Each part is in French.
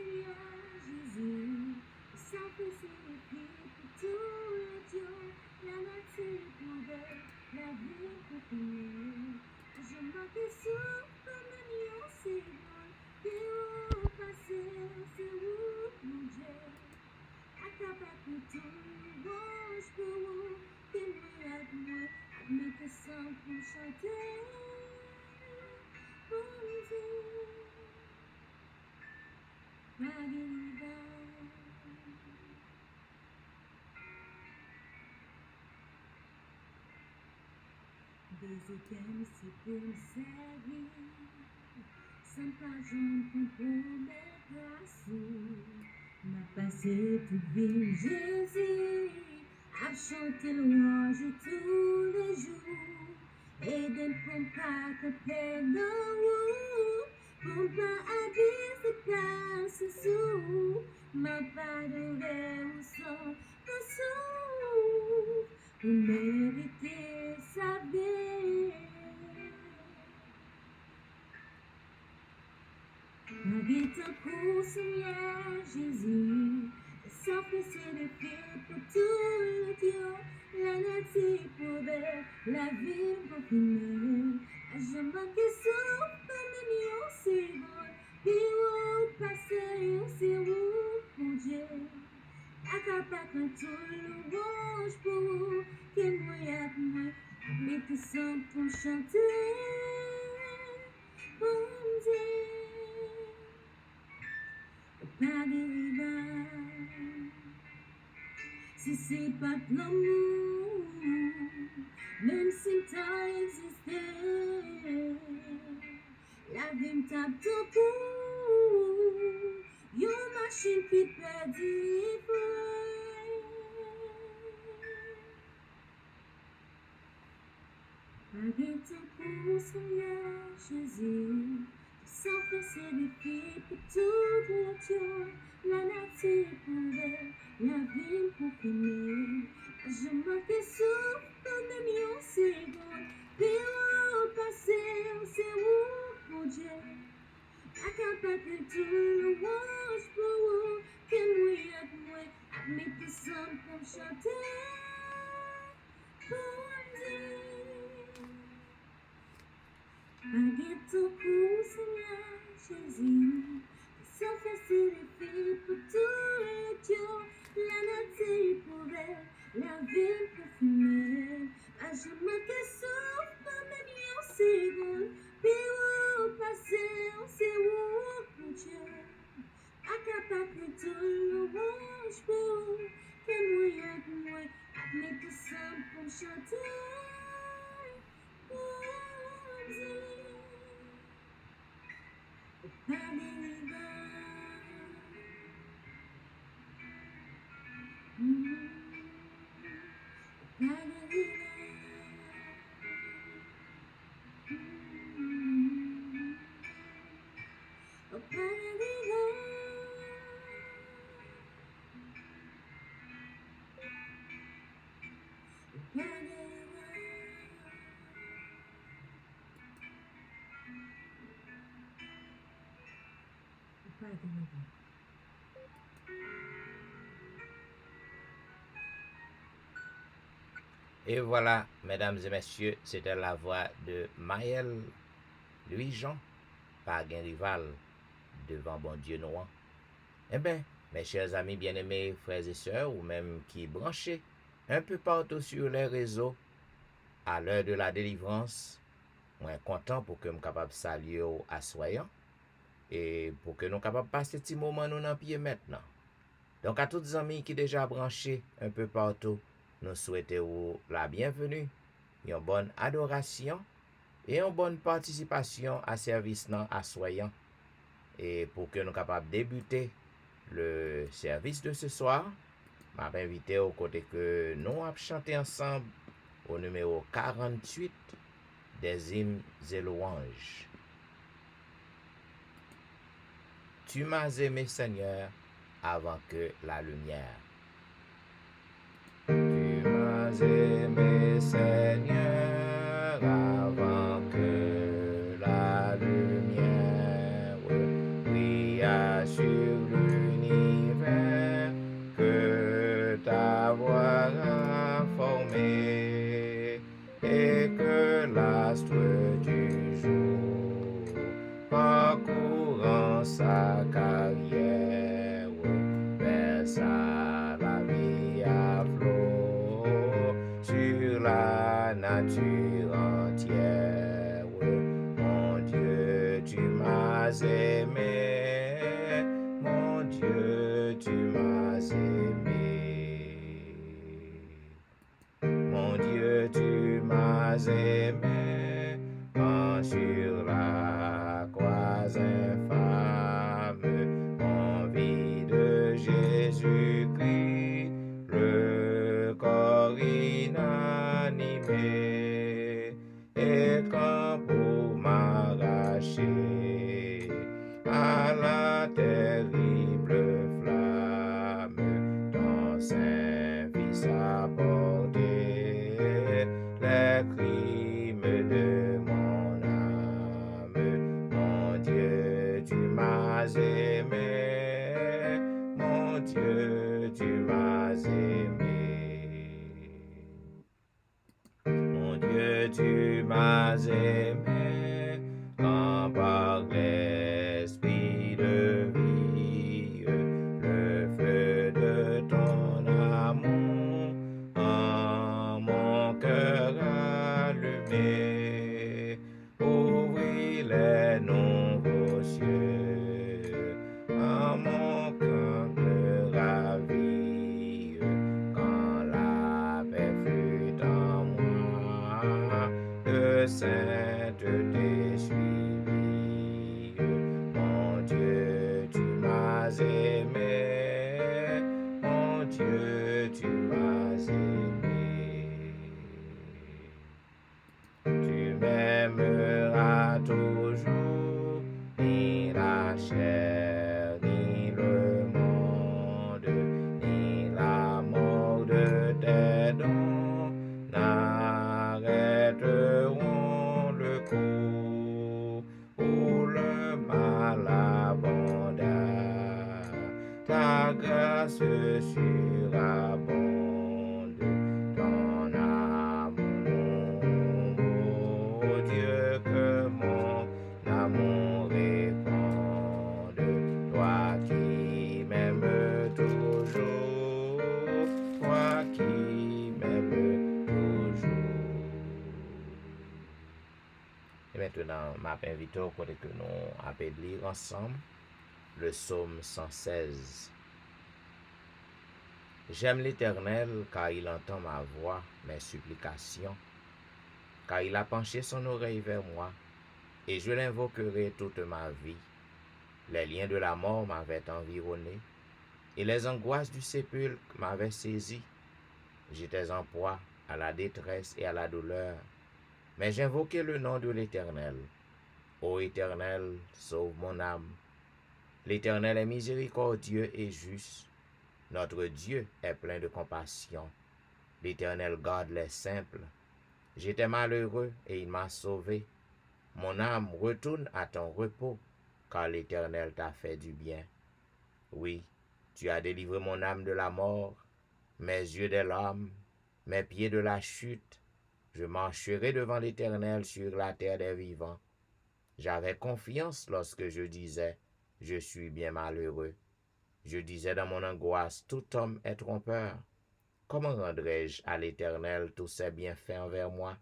Seigneur Jésus, sacrifié pour tous les dieux, la nature pouvait, la vie continuer. Je manquais souffle, mignon, c'est bon, qui au passé, c'est où, mon Dieu. Acaba com tudo, hoje por quem me admira, admiração por chanter, bom Dieu, Margarida. Visitei-me se por me seguir, sem paixão comprometer m'a passé toute vie, Jésus, à chanter louange tous les jours, et de ne pas que plein pour pas habiter ses places sous, m'a pas de au son de sous, pour mériter sa vie. Ma vie te pour Seigneur Jésus, s'affaisser les pieds pour tout le Dieu, la nature pouvait, la vie confinée. Je manque souffle, mignon, c'est bon, puis où passer, c'est où, mon Dieu. Acaba quand tout le louange pour vous, qui moi, mais que sans pour chanter, mon Dieu. Pas de rival, si c'est pas de l'amour, même si le temps existait, la vie me tape tout coup, une machine qui perd du Malgré ton coup, Seigneur Jésus, s'enfoncer les pieds pour tout le Dieu, la nature pouvait, la vie confinée. Je manquais souffle, même une seconde, puis où passer, c'est où, mon Dieu. Accaparer tout le louange pour vous, que moi, admets que ça pour chanter, pour Dieu. Malgré ton coup, Seigneur Jésus, s'effacer les filles pour tous les dieux, la nature pouvait, la vie parfumée. À jamais que souffle, même une seconde, puis où passer, on sait où, mon Dieu. Accaparer tout le louange pour que moi, admets que ça pour chanter, pour Dieu. Et voilà, mesdames et messieurs, c'était la voix de Maël Louis-Jean, par un rival devant bon Dieu noir. Eh bien, mes chers amis bien-aimés, frères et sœurs, ou même qui branchés un peu partout sur les réseaux, à l'heure de la délivrance, on est content pour que nous capable saluer à soyant et pour que nous capable passer petit moment nous dans pied maintenant. Donc à tous les amis qui déjà branchés un peu partout, nous souhaitons la bienvenue, une bonne adoration et une bonne participation à service non assoyant. Et pour que nous capables débuter le service de ce soir, m'a invité au côté que nous allons chanter ensemble au numéro 48 des hymnes et louanges. Tu m'as aimé, Seigneur, avant que la lumière. Tu m'as aimé, Seigneur, avant que la lumière brilla sur le et que l'astre du jour, parcourant sa carrière, versa la vie à flot sur la nature entière. Mon Dieu, tu m'as aimé, mon Dieu, tu m'as aimé. Mon Dieu, tu m'as aimé, quand sur la croix infâme, en vie de Jésus-Christ, le corps inanimé, et quand pour m'arracher à la terrible flamme, ton Saint-Fils a porté les crimes de mon âme. Mon Dieu, tu m'as aimé, mon Dieu, tu m'as aimé. Mon Dieu, tu m'as aimé, quand par l'esprit de vie, le feu de ton amour en mon cœur allumé, ouvrit les nouveaux cieux en mon cœur ravi, quand la paix fut en moi, de sainteté suivie. Mon Dieu, tu m'as aimé, mon Dieu, tu m'as aimé. Tu m'aimeras toujours, ni la chair, ni le monde, ni la mort de tes dons n'arrêteront le coup où le mal abonda. Ta grâce surabonde, ton amour, ô Dieu, que mon amour réponde. Toi qui m'aimes toujours, toi qui m'aimes toujours. Et maintenant, m'invite au côté que nous allons lire ensemble le psaume 116. J'aime l'Éternel car il entend ma voix, mes supplications, car il a penché son oreille vers moi, et je l'invoquerai toute ma vie. Les liens de la mort m'avaient environné, et les angoisses du sépulcre m'avaient saisi. J'étais en proie à la détresse et à la douleur, mais j'invoquai le nom de l'Éternel. Ô Éternel, sauve mon âme. L'Éternel est miséricordieux et juste. Notre Dieu est plein de compassion. L'Éternel garde les simples. J'étais malheureux et il m'a sauvé. Mon âme retourne à ton repos, car l'Éternel t'a fait du bien. Oui, tu as délivré mon âme de la mort, mes yeux des larmes, mes pieds de la chute. Je marcherai devant l'Éternel sur la terre des vivants. J'avais confiance lorsque je disais, je suis bien malheureux. Je disais dans mon angoisse, tout homme est trompeur. Comment rendrai-je à l'Éternel tous ses bienfaits envers moi?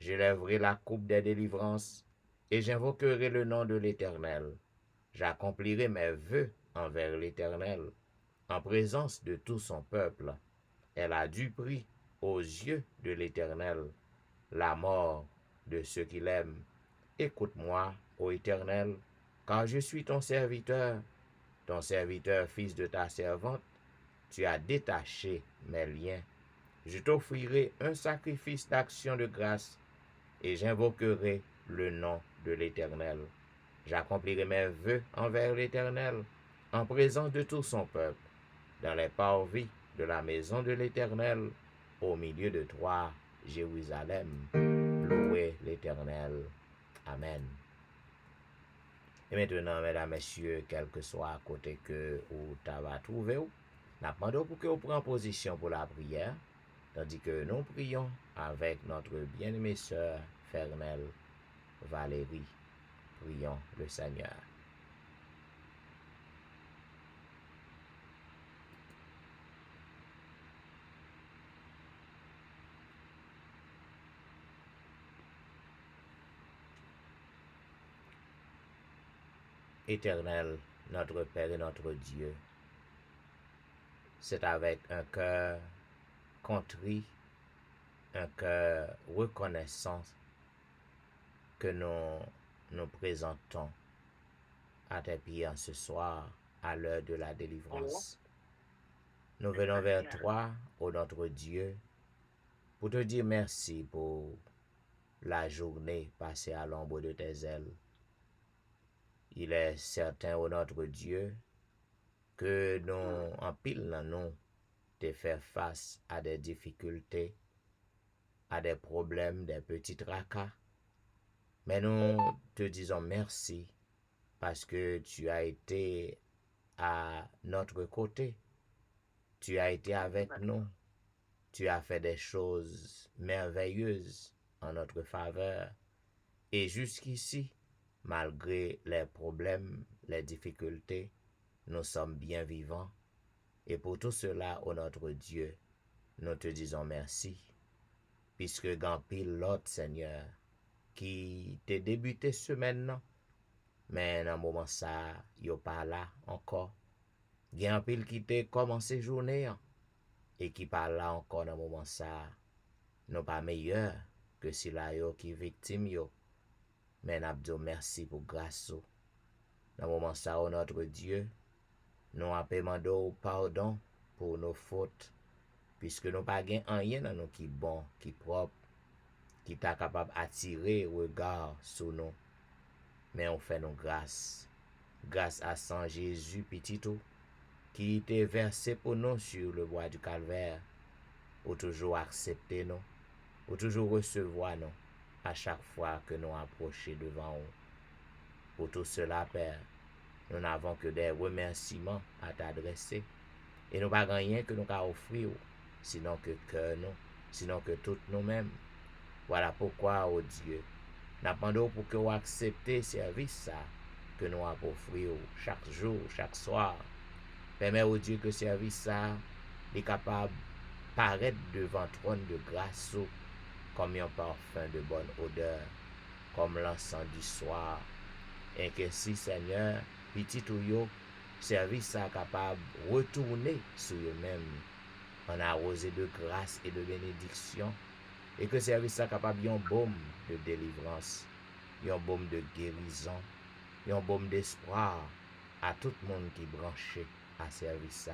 J'élèverai la coupe des délivrances et j'invoquerai le nom de l'Éternel. J'accomplirai mes vœux envers l'Éternel, en présence de tout son peuple. Elle a du prix aux yeux de l'Éternel, la mort de ceux qui l'aiment. Écoute-moi, ô Éternel, car je suis ton serviteur, fils de ta servante. Tu as détaché mes liens. Je t'offrirai un sacrifice d'action de grâce et j'invoquerai le nom de l'Éternel. J'accomplirai mes vœux envers l'Éternel, en présence de tout son peuple, dans les parvis de la maison de l'Éternel, au milieu de toi, Jérusalem. Louez l'Éternel. Amen. Et maintenant, mesdames, messieurs, quel que soit à côté que vous t'avez trouvé, nous demandons pour que vous preniez position pour la prière, tandis que nous prions avec notre bien-aimée sœur Fernelle Valérie. Prions le Seigneur. Éternel, notre Père et notre Dieu, c'est avec un cœur contrit, un cœur reconnaissant que nous nous présentons à tes pieds en ce soir, à l'heure de la délivrance. Nous venons vers toi, ô notre Dieu, pour te dire merci pour la journée passée à l'ombre de tes ailes. Il est certain, ô notre Dieu, que nous, en pile dans nous, de faire face à des difficultés, à des problèmes, des petits tracas. Mais nous te disons merci parce que tu as été à notre côté. Tu as été avec nous. Tu as fait des choses merveilleuses en notre faveur. Et jusqu'ici, malgré les problèmes, les difficultés, nous sommes bien vivants. Et pour tout cela, ô notre Dieu, nous te disons merci. Puisque grand pile l'autre, Seigneur, qui t'a débuté semaine, mais dans le moment ça, yo pas là encore. Grand pile qui t'a commencé journée, et qui pas là encore dans le moment ça, non pas meilleur que si là yo qui victime yo. Mais nous disons merci pour grâce. Dans le moment ça, ô notre Dieu, nous avons demandé pardon pour nos fautes, puisque nous n'avons pas rien dans nous qui est bon, qui est propre, qui est capable d'attirer le regard sur nous. Mais on fait nos grâces. Grâce à Saint Jésus petit tout, qui était versé pour nous sur le bois du calvaire, pour toujours accepter nous, pour toujours recevoir nous, à chaque fois que nous approchons devant nous. Pour tout cela, Père, nous n'avons que des remerciements à t'adresser. Et nous n'avons rien que nous avons offrir, sinon que cœur nous, sinon que tout nous-mêmes. Voilà pourquoi, oh Dieu, nous demandons pour que vous acceptez le service ça, que nous avons offrir chaque jour, chaque soir. Permets, oh Dieu, que le service ça est capable de paraître devant le trône de grâce comme un parfum de bonne odeur, comme l'encens du soir. Et que si, Seigneur, petit ou yo, service ça capable de retourner sur eux-mêmes en arrosé de grâce et de bénédiction, et que service ça capable d'un baume de délivrance, un baume de guérison, un baume d'espoir à tout le monde qui est branché à service ça.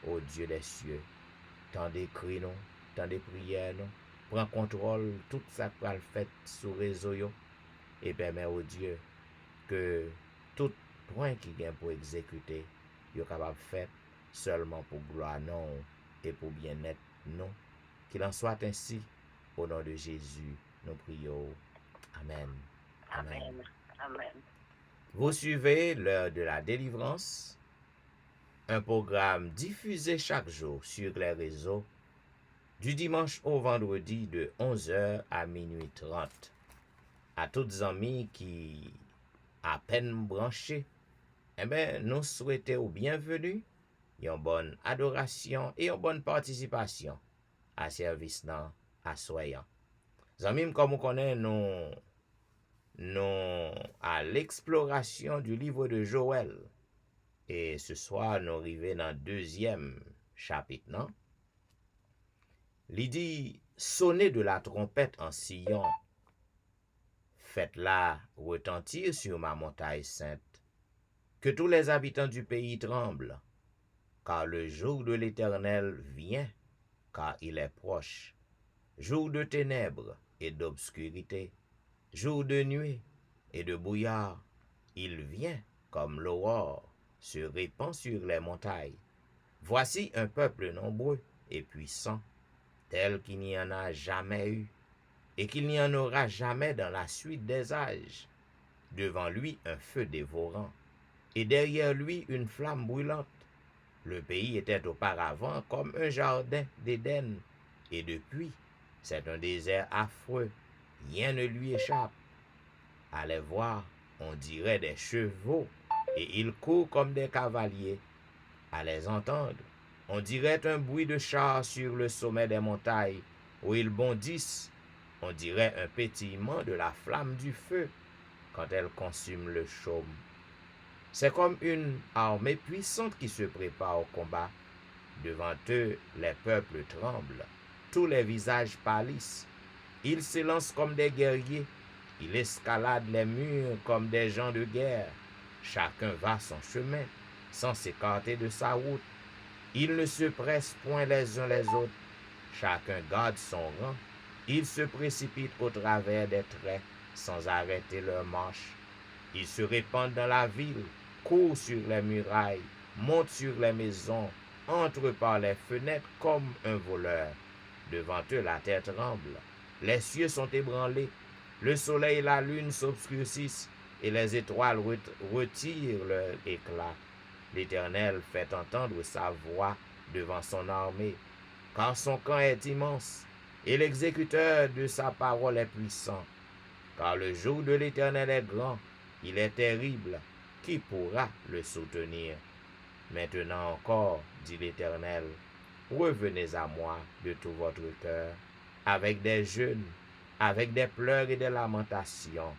Ô Dieu des cieux, tant des cris nous, tant des prières nous, prends contrôle tout ça qu'on fait sur réseau yo, et permet au Dieu que tout point qui vient pour exécuter, yo capable faire seulement pour gloire non et pour bien-être non. Qu'il en soit ainsi, au nom de Jésus, nous prions. Amen. Amen. Amen. Vous suivez l'heure de la délivrance, un programme diffusé chaque jour sur les réseaux, du dimanche au vendredi de 11h à minuit 30. À toutes amis qui à peine branchés, eh bien, nous souhaitons bienvenue, une bonne adoration et une bonne participation à service nan à soyant. Amis, comme vous connaissez, nous à l'exploration du livre de Joël. Et ce soir, nous arrivons dans le deuxième chapitre, non? Il dit, sonnez de la trompette en Sion. Faites-la retentir sur ma montagne sainte. Que tous les habitants du pays tremblent, car le jour de l'Éternel vient, car il est proche. Jour de ténèbres et d'obscurité, jour de nuée et de brouillard, il vient comme l'aurore, se répand sur les montagnes. Voici un peuple nombreux et puissant, tel qu'il n'y en a jamais eu, et qu'il n'y en aura jamais dans la suite des âges. Devant lui un feu dévorant, et derrière lui une flamme brûlante. Le pays était auparavant comme un jardin d'Éden, et depuis, C'est un désert affreux, rien ne lui échappe. À les voir, on dirait des chevaux, et ils courent comme des cavaliers. À les entendre, on dirait un bruit de chars sur le sommet des montagnes, où ils bondissent. On dirait un pétillement de la flamme du feu, quand elle consume le chaume. C'est comme une armée puissante qui se prépare au combat. Devant eux, les peuples tremblent, tous les visages pâlissent. Ils s'élancent comme des guerriers, ils escaladent les murs comme des gens de guerre. Chacun va son chemin, sans s'écarter de sa route. Ils ne se pressent point les uns les autres, chacun garde son rang. Ils se précipitent au travers des traits, sans arrêter leur marche. Ils se répandent dans la ville, courent sur les murailles, montent sur les maisons, entrent par les fenêtres comme un voleur. Devant eux, la terre tremble, les cieux sont ébranlés, le soleil et la lune s'obscurcissent, et les étoiles retirent leur éclat. L'Éternel fait entendre sa voix devant son armée, car son camp est immense, et l'exécuteur de sa parole est puissant. Car le jour de l'Éternel est grand, il est terrible, qui pourra le soutenir? Maintenant encore, dit l'Éternel, revenez à moi de tout votre cœur, avec des jeûnes, avec des pleurs et des lamentations.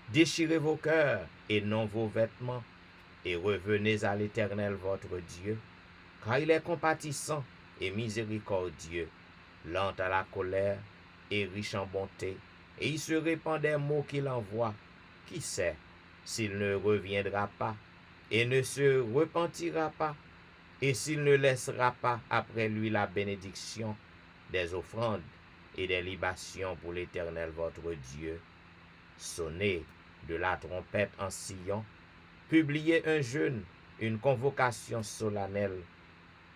Déchirez vos cœurs et non vos vêtements, et revenez à l'Éternel votre Dieu, car il est compatissant et miséricordieux, lent à la colère et riche en bonté, et il se répand des mots qu'il envoie. Qui sait s'il ne reviendra pas et ne se repentira pas, et s'il ne laissera pas après lui la bénédiction des offrandes et des libations pour l'Éternel votre Dieu. Sonnez de la trompette en Sion, publiez un jeûne, une convocation solennelle,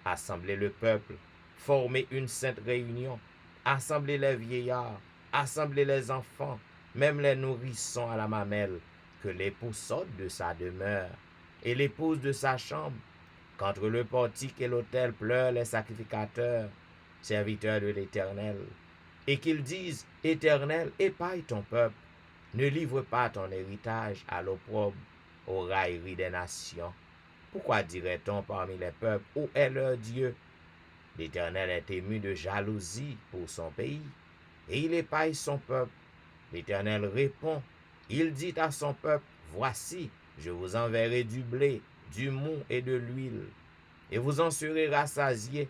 assemblez le peuple, formez une sainte réunion, assemblez les vieillards, assemblez les enfants, même les nourrissons à la mamelle, que l'époux sorte de sa demeure, et l'épouse de sa chambre, qu'entre le portique et l'autel pleurent les sacrificateurs, serviteurs de l'Éternel, et qu'ils disent, Éternel, épargne ton peuple, ne livre pas ton héritage à l'opprobre, aux railleries des nations. Pourquoi dirait-on parmi les peuples, où est leur Dieu? L'Éternel est ému de jalousie pour son pays, et il épargne son peuple. L'Éternel répond, il dit à son peuple, voici, je vous enverrai du blé, du mou et de l'huile, et vous en serez rassasiés,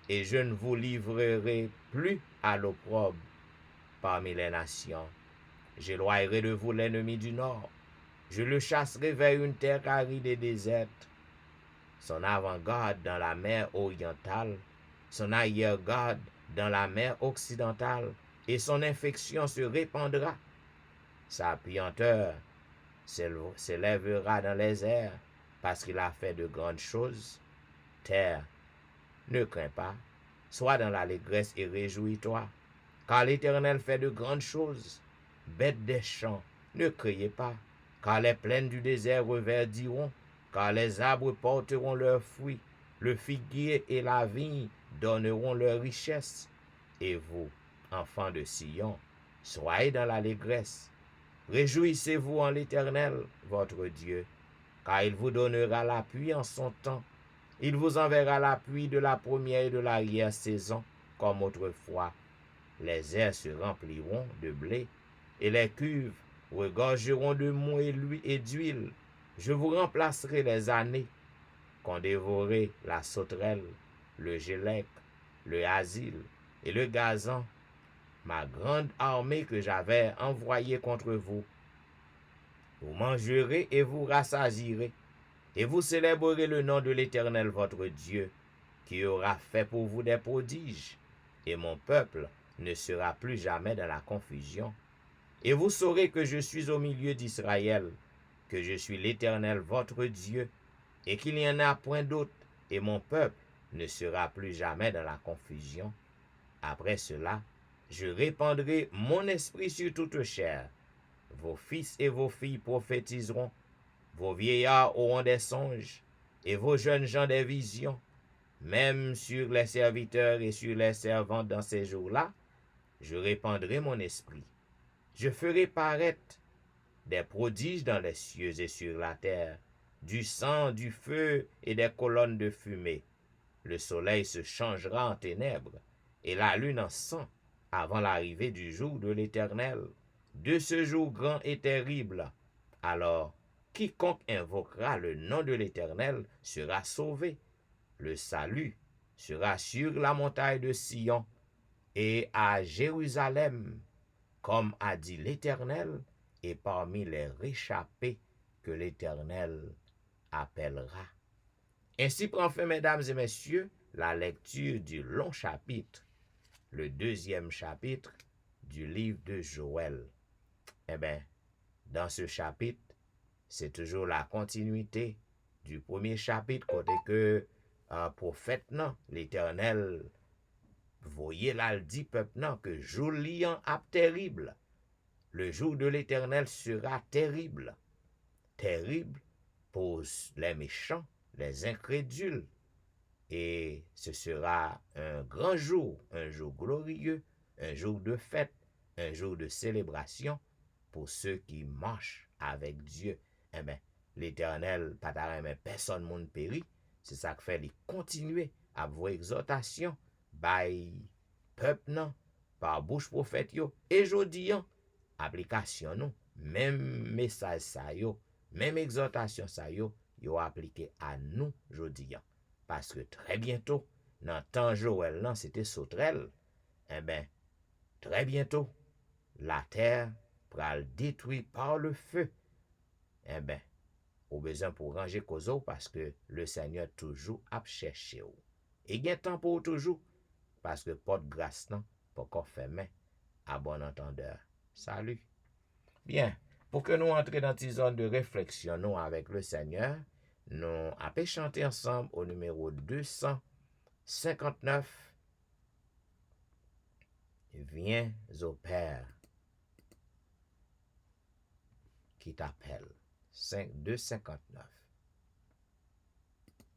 et je ne vous livrerai plus à l'opprobre parmi les nations. J'éloignerai de vous l'ennemi du nord, je le chasserai vers une terre aride et déserte. Son avant-garde dans la mer orientale, son arrière-garde dans la mer occidentale, et son infection se répandra. Sa puanteur s'élèvera dans les airs, parce qu'il a fait de grandes choses. Terre, ne crains pas, sois dans l'allégresse et réjouis-toi, car l'Éternel fait de grandes choses. Bêtes des champs, ne criez pas, car les plaines du désert reverdiront, car les arbres porteront leurs fruits, le figuier et la vigne donneront leur richesse. Et vous, enfants de Sion, soyez dans l'allégresse. Réjouissez-vous en l'Éternel, votre Dieu, car il vous donnera la pluie en son temps. Il vous enverra la pluie de la première et de l'arrière-saison, comme autrefois. Les airs se rempliront de blé, et les cuves regorgeront de mou et d'huile. Je vous remplacerai les années qu'ont dévoré la sauterelle, le gélec, le asile et le gazan, ma grande armée que j'avais envoyée contre vous. Vous mangerez et vous rassasierez, et vous célébrerez le nom de l'Éternel votre Dieu, qui aura fait pour vous des prodiges, et mon peuple ne sera plus jamais dans la confusion. Et vous saurez que je suis au milieu d'Israël, que je suis l'Éternel votre Dieu, et qu'il n'y en a point d'autre, et mon peuple ne sera plus jamais dans la confusion. Après cela, je répandrai mon esprit sur toute chair. Vos fils et vos filles prophétiseront, vos vieillards auront des songes, et vos jeunes gens des visions. même sur les serviteurs et sur les servantes dans ces jours-là, je répandrai mon esprit. Je ferai paraître des prodiges dans les cieux et sur la terre, du sang, du feu et des colonnes de fumée. Le soleil se changera en ténèbres et la lune en sang avant l'arrivée du jour de l'Éternel, de ce jour grand et terrible. Alors, quiconque invoquera le nom de l'Éternel sera sauvé. Le salut sera sur la montagne de Sion et à Jérusalem, comme a dit l'Éternel, et parmi les réchappés que l'Éternel appellera. Ainsi prend fin, mesdames et messieurs, la lecture du long chapitre, le 2e chapitre du livre de Joël. Eh bien, dans ce chapitre, c'est toujours la continuité du premier chapitre, côté que prophète, non, l'Éternel, voyez là, le dit peuple, non, que jour liant ap terrible. Le jour de l'Éternel sera terrible. Terrible pour les méchants, les incrédules. Et ce sera un grand jour, un jour glorieux, un jour de fête, un jour de célébration pour ceux qui marchent avec Dieu. Eh bien, l'Éternel, pas mais personne monde périt. C'est ça que fait les continuer à vos exhortations, by peuple non, par bouche prophète yo, et jodi application nous, même message ça yo, même exhortation ça yo appliqué à nous jodi. Parce que très bientôt, dans le temps Joël, non, c'était sauterelle. Eh bien, très bientôt, la terre pourra le détruire par le feu. Eh bien, au besoin pour ranger cause parce que le Seigneur toujours a cherché. Et il y a temps pour toujours, parce que porte grâce, non, pas encore fermé, à bon entendeur. Salut. Bien, pour que nous entrions dans une zone de réflexion, nous, avec le Seigneur, nous allons chanter ensemble au numéro 259. Viens au Père qui t'appelle. 259.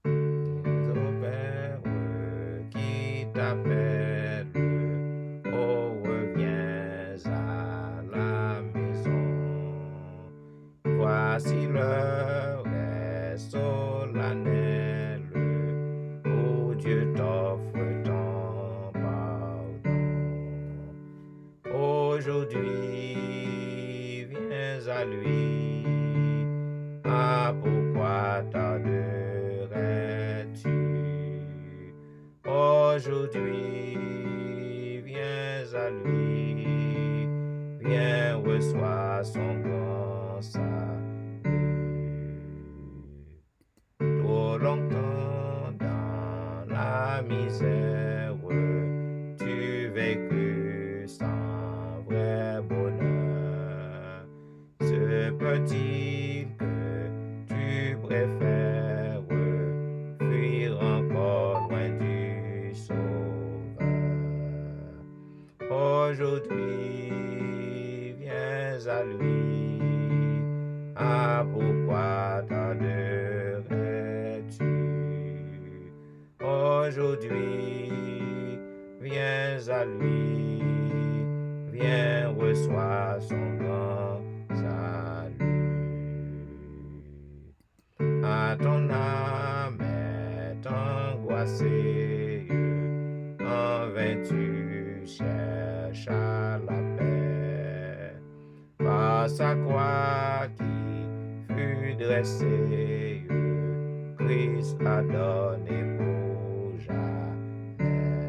Viens au Père qui t'appelle. Oh, reviens à la maison. Voici l'heure est solennelle où Dieu t'offre ton pardon. Aujourd'hui, viens à lui. Ah, pourquoi tarderais-tu? Aujourd'hui, viens à lui. Viens, reçois son grand salut. Trop longtemps dans la misère, tu vécus sans vrai bonheur. Se peut-il que tu préfères fuir encore loin du Sauveur? Aujourd'hui, viens à lui. Ah, pourquoi tarderais-tu? Aujourd'hui, viens à lui. Viens, reçois son grand salut. À ton âme est angoissée, en vain tu cherches à la paix. Par sa croix qui fut dressée, Christ a donné pour jamais.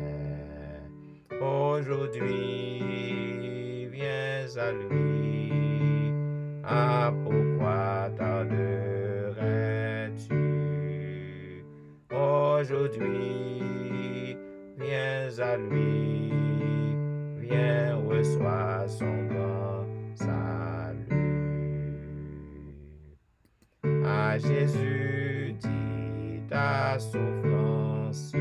Aujourd'hui, viens à lui. Ah, pourquoi tarderais-tu? Aujourd'hui, viens à lui. Viens, reçois son grand salut. À Jésus dit ta souffrance,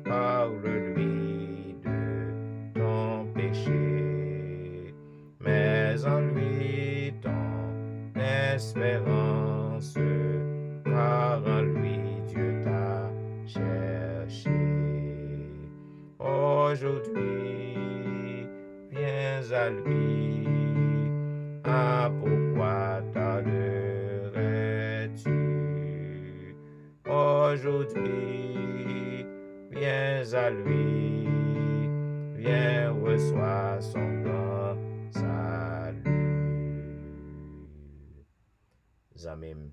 parle-lui de ton péché, mais en lui ton espérance, car en lui Dieu t'a cherché. aujourd'hui, viens à lui. Ah, pourquoi tarderais-tu? Aujourd'hui, viens à lui, viens, reçois son grand salut. Zamim,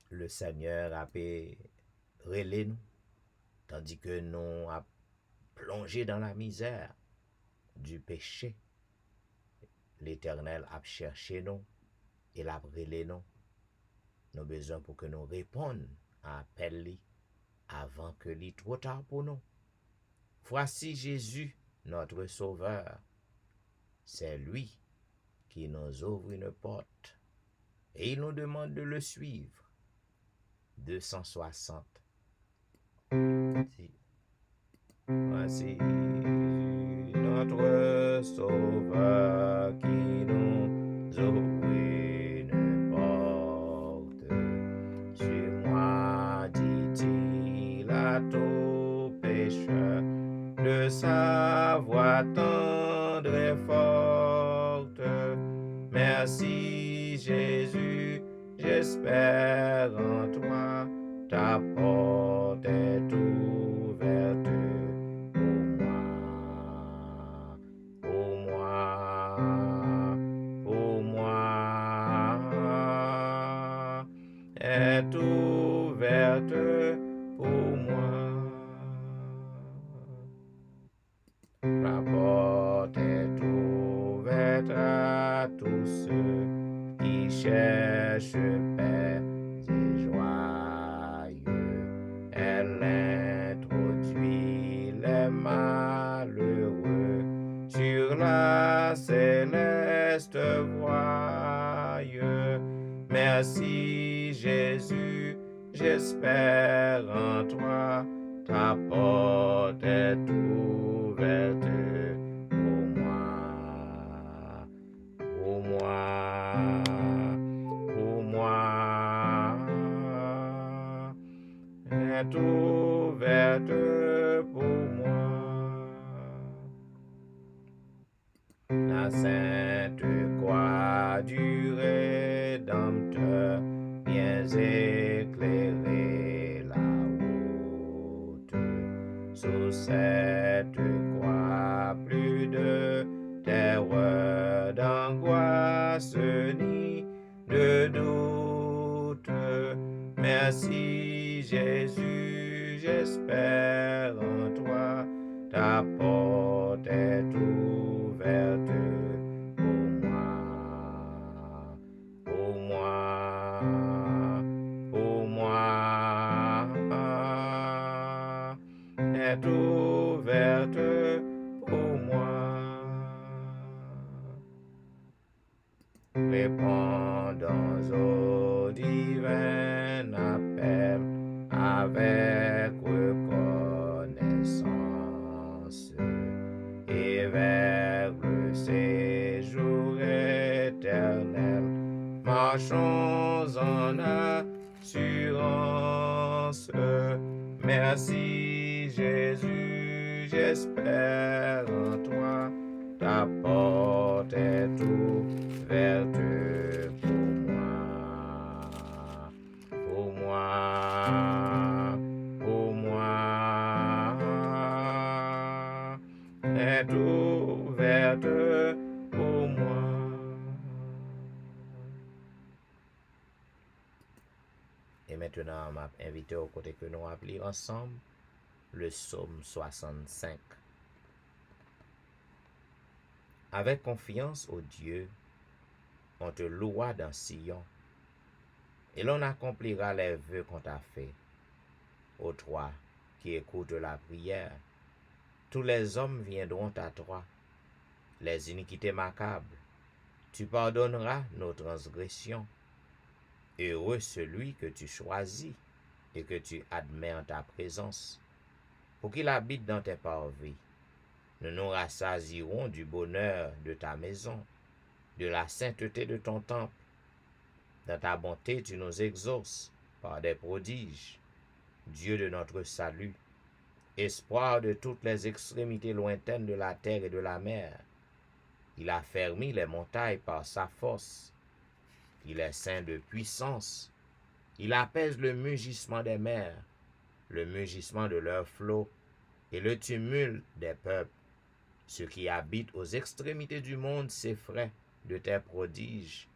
le Seigneur a relé nous, tandis que nous a plongé dans la misère du péché. L'Éternel a cherché nous et l'a relé nous. Nous avons besoin pour que nous répondions à l'appel avant que l'il trop tard pour nous. Voici Jésus, notre Sauveur. C'est lui qui nous ouvre une porte et il nous demande de le suivre. 260. Voici notre Sauveur qui nous ouvre une porte. Suis-moi, dit-il à tout pécheur, de sa voix tendre et forte. Merci Jésus, j'espère en toi, ta porte est ouverte pour moi, est ouverte pour moi. La porte est ouverte à tous ceux qui cherchent paix et joyeux. Elle introduit les malheureux sur la céleste voie. Merci Jésus, j'espère en toi, ta porte est ouverte pour moi, est ouverte pour moi. La sainte croix du Rédempteur vient éclairer la route. Sous cette croix, plus de terreur, d'angoisse ni de doute. Merci Jésus, j'espère en toi, ta porte est ouverte pour moi, est ouverte pour moi. Répondons au divin appel avec reconnaissance et vers le séjour éternel, marchons en assurance. Merci Jésus, j'espère en toi, ta porte est ouverte pour moi, est ouverte pour moi. Et maintenant, m'a invité au côté que nous allons lire ensemble le psaume 65. Avec confiance au Dieu, on te louera dans Sion, et l'on accomplira les vœux qu'on t'a faits. Ô toi qui écoutes la prière, tous les hommes viendront à toi, les iniquités macabres. Tu pardonneras nos transgressions. Heureux celui que tu choisis et que tu admets en ta présence, pour qu'il habite dans tes parvis. Nous nous rassasierons du bonheur de ta maison, de la sainteté de ton temple. Dans ta bonté, tu nous exauces par des prodiges, Dieu de notre salut. espoir de toutes les extrémités lointaines de la terre et de la mer. Il a fermi les montagnes par sa force. Il est saint de puissance. Il apaise le mugissement des mers, le mugissement de leurs flots et le tumulte des peuples. Ceux qui habitent aux extrémités du monde s'effraient de tes prodiges.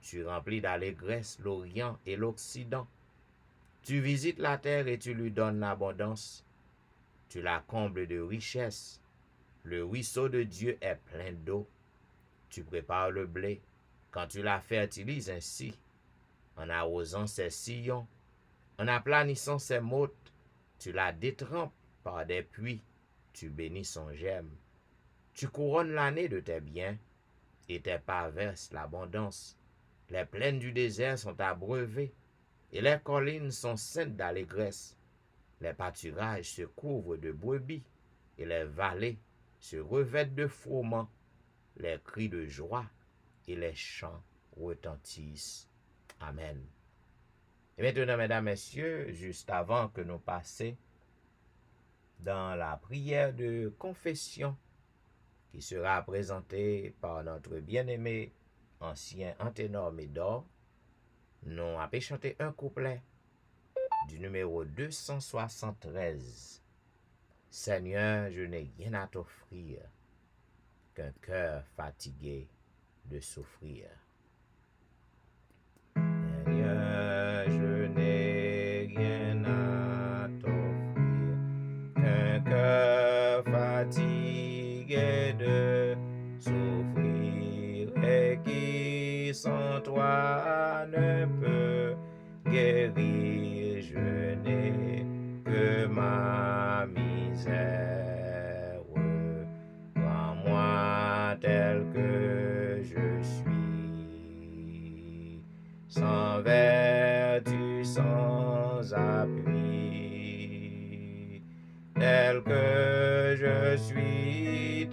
Tu remplis d'allégresse l'Orient et l'Occident. Tu visites la terre et tu lui donnes l'abondance. Tu la combles de richesses. Le ruisseau de Dieu est plein d'eau. Tu prépares le blé quand tu la fertilises ainsi, en arrosant ses sillons, en aplanissant ses mottes, tu la détrempes par des puits, tu bénis son gemme. Tu couronnes l'année de tes biens, et tes pas versent l'abondance. Les plaines du désert sont abreuvées, et les collines sont saintes d'allégresse. Les pâturages se couvrent de brebis, et les vallées se revêtent de froment. Les cris de joie et les chants retentissent. Amen. Et maintenant, mesdames, messieurs, juste avant que nous passions dans la prière de confession qui sera présentée par notre bien-aimé ancien Anténor Médor, nous avons chanté un couplet du numéro 273. Seigneur, je n'ai rien à t'offrir qu'un cœur fatigué de souffrir. Seigneur, je n'ai rien à t'offrir qu'un cœur fatigué de souffrir et qui sans toi ne peut guérir. Je n'ai que ma misère. Prends-moi tel que je suis, sans vertu, sans appui, tel que je suis,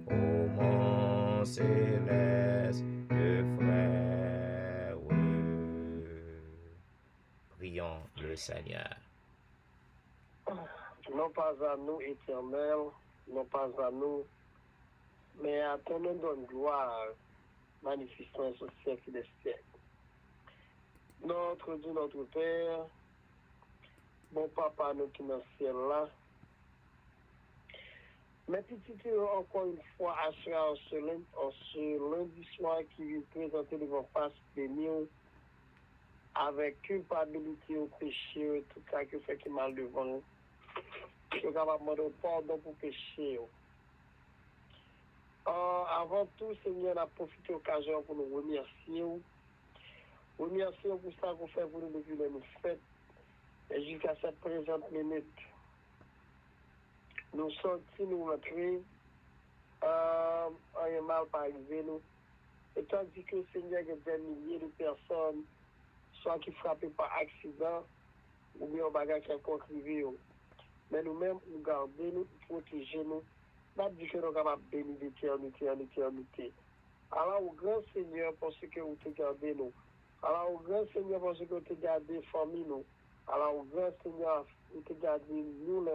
ô mon céleste frère. Prions le Seigneur. Non pas à nous, éternel, non pas à nous, mais à ton nom de gloire, magnificence au siècle des siècles. Notre Dieu, notre Père, bon papa, nous qui dans le ciel là, mais petit encore une fois, à ce lundi soir qui vient présenter devant face béni avec culpabilité au péché, tout ça qui fait qui mal devant nous. Je suis capable de demander pardon pour péché. Avant tout, Seigneur, on a profité de l'occasion pour nous remercier. Remercier pour ça qu'on fait pour nous depuis les fêtes et jusqu'à cette présente minute. Nous sortis, nous rentrons, rien mal pas arrivé nous. Et tandis que Seigneur, il y a des milliers de personnes, soit qui frappent par accident, ou bien au bagage qui est contribué. Mais nous-mêmes, nous gardons, nous protéger nous. Nous disons que nous sommes capables de bénir l'éternité. Alors, au grand Seigneur, parce que vous te gardez nous. Alors, au grand Seigneur, parce que vous te gardez famille nous. Alors, au grand Seigneur, vous te gardez nous, les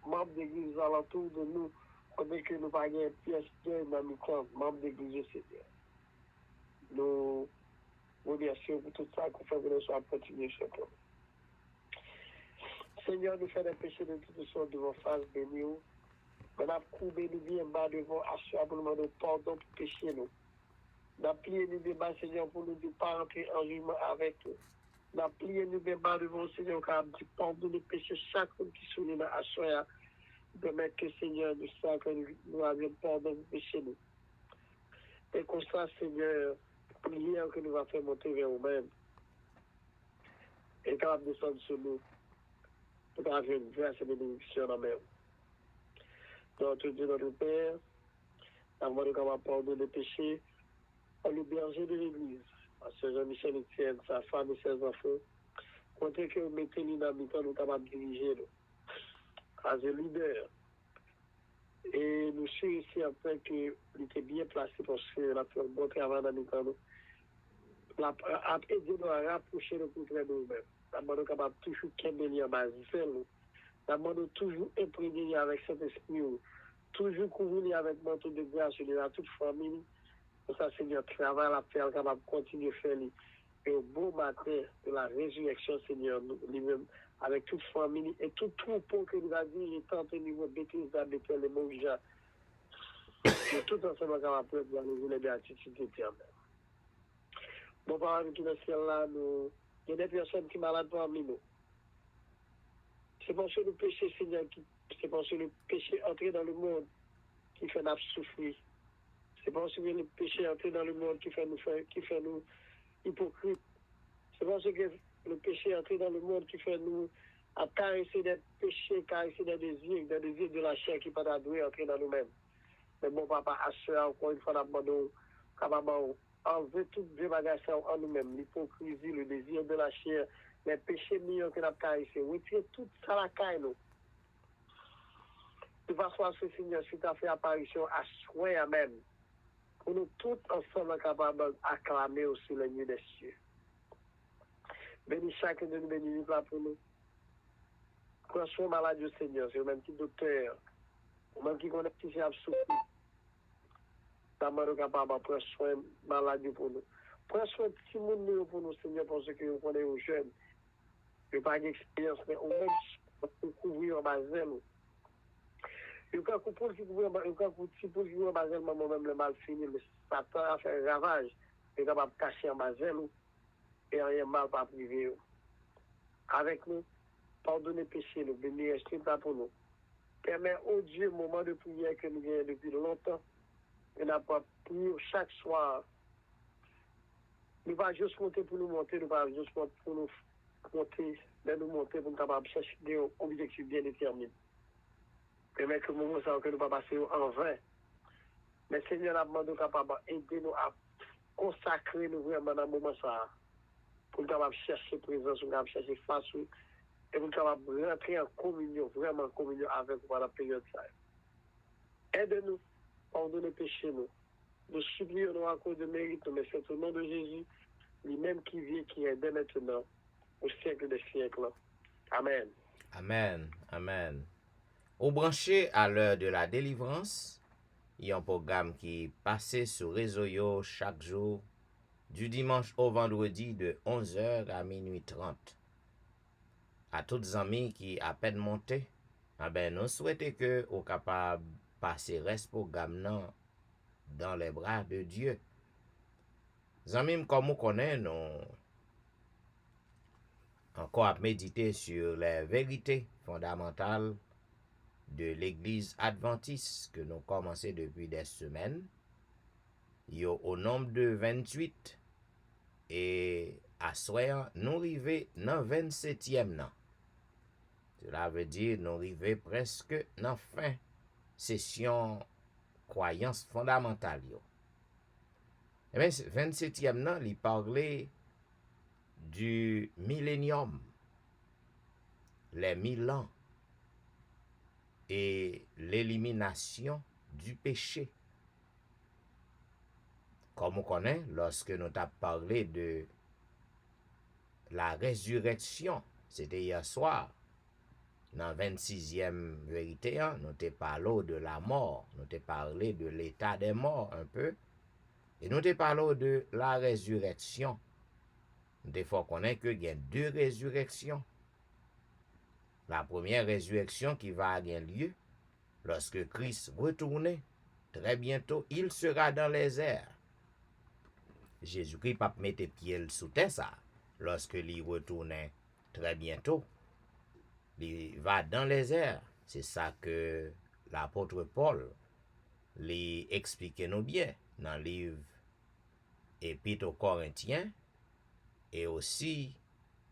membres d'église alentour de nous, pendant que nous n'avons pas pièce dans nos camps, membres d'église, Seigneur. Nous remercions pour tout ça qu'on fait que nous soyons continués chaque jour. Seigneur, nous fait des péchés de toutes sortes devant face béni. Nous avons courbé nous bien bas devant assurément de pardon pour pécher nous. Nous avons plié nous bien bas, Seigneur, pour nous ne pas entrer en jugement avec nous. Nous avons plié nous bien bas devant Seigneur, car nous avons pardon de péché chaque fois qui sourit dans assuré. De mettre que Seigneur, nous savons que nous avons pardon pour pécher nous. Et comme ça, Seigneur, prière que nous va faire monter vers nous-mêmes. Et capable de descendre sur nous. Pour avoir une grâce et bénédiction dans même. Notre Dieu, notre Père, avant de pardonner les péchés, on le berger de l'Église, à ce Jean-Michel Etienne, sa femme et ses enfants, comptez que vous mettez l'inhabitant, nous capables de diriger, nous, as un leader. Et nous sommes ici après qu'il était bien placé parce qu'il a fait un bon travail dans l'habitant, nous. A aidé nous à rapprocher nous pour nous-mêmes. nous capable toujours qu'aimer en bas zèle. Nous toujours imprégner avec cet esprit, toujours couvrir avec manteau de grâce de toute famille. Pour ça, Seigneur, travail à faire, capable de continuer à faire. Et au beau matin de la résurrection, Seigneur, lui-même, avec toute famille et tout troupeau que nous avons dit, et tant au niveau de bêtises, d'habiter les bons gens. Et tout ensemble, capable de faire les béatitudes éternelles. Bon, par exemple, dans ce ciel-là, il y a des personnes qui sont malades parmi nous. C'est parce que le péché, Seigneur, c'est parce que le péché entré dans le monde qui fait nous souffrir. C'est parce que le péché entré dans le monde qui fait nous hypocrites. C'est parce que le péché entré dans le monde qui fait nous à caresser des péchés, caresser des désirs de la chair qui ne pas doué entrer dans nous-mêmes. Mais bon, papa, assure encore une fois, nous capable enlever toutes les bagages en nous-mêmes, l'hypocrisie, le désir de la chair, les péchés millions que nous avons caressés. Retirer tout ça la caille, nous. De façon à ce Seigneur, si tu as fait apparition à soin même, pour nous tous ensemble capables d'acclamer aussi le lieu des cieux. Bénis chacun de nous, bénis là pour nous. Prends soin malade du Seigneur, c'est le même petit docteur, ou même qui connaît qui s'est souffert. Ta mère est capable de prendre soin malade pour nous. Prends soin de tout le monde pour nous, Seigneur, parce que nous connaissons aux jeunes. Je n'ai pas d'expérience, mais au moins pour couvrir en bas zèle. Je peux couvrir en bas zèle, moi-même le mal fini, mais Satan a fait un ravage. Je suis capable de cacher en bas zèle et rien mal pas privé. Avec nous, pardonnez péché, nous bénir esprit pour nous. Permets au Dieu, moment de prière que nous gagnons depuis longtemps, et n'a pas prié chaque soir. Nous ne pas juste monter pour nous monter, nous pas juste pour nous monter, mais nous monter pour nous capables de chercher des objectifs bien déterminés. Permets que le moment ça que nous pas passer en vain. Mais Seigneur, nous demandons capable d'aider nous à consacrer nous vraiment dans le moment ça. Pour nous capables de chercher présence, pour nous capables de chercher face, et pour nous capables de rentrer en communion, vraiment en communion avec vous à la période ça. Aide-nous, pardonnez péché nous. Nous supplions à cause de mérite, mais c'est au nom de Jésus, lui-même qui vit, qui est dès maintenant, au siècle des siècles. Amen. Amen, amen. Au branché à l'heure de la délivrance, il y a un programme qui passe sur réseau yo chaque jour, du dimanche au vendredi de 11h à minuit 30. À toutes les amis qui à peine monté, nous souhaitons que vous capable passer reste programme dans les bras de Dieu. Amis, comme vous connaissez, nous encore à méditer sur les vérités fondamentales de l'Église adventiste que nous commençons depuis des semaines. Yo au nombre de 28 et à soir nous arrivons dans 27e nan. Cela veut dire nous arrivons presque dans fin session croyance fondamentale yo. Et bien 27e nan il parlait du millénium, les 1000 ans et l'élimination du péché. Comme on connaît, lorsque nous avons parlé de la résurrection, c'était hier soir, dans 26e vérité, nous avons parlé de la mort, nous avons parlé de l'état des morts un peu, et nous avons parlé de la résurrection. Nous faut connaître qu'il y a 2 résurrections. La première résurrection qui va avoir lieu lorsque Christ retourne, très bientôt, il sera dans les airs. Jésus-Christ va mettre pied sous terre ça. Lorsque il retourne très bientôt, il va dans les airs. C'est ça que l'apôtre Paul lui explique nous bien dans le livre Épître aux Corinthiens et aussi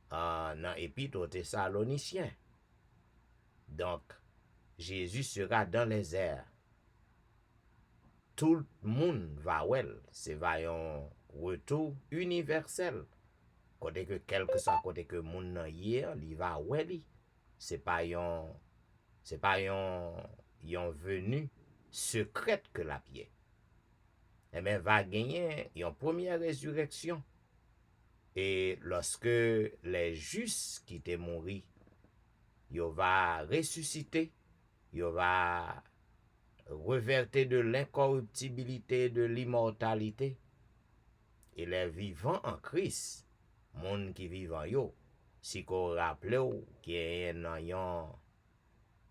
dans l'Épître aux Thessaloniciens. Donc, Jésus sera dans les airs. Tout le monde va well. C'est un retour universel. Côté que quel que soit côté que moun nan hier, il va well. C'est pas yon venu secrète que la pied. Eh bien, va gagner une première résurrection. Et lorsque les justes qui étaient morts, ils va ressusciter, ils va reverter de l'incorruptibilité, de l'immortalité. Et les vivants en Christ, monde qui vivant yo, si qu'on rappelle qu'il y a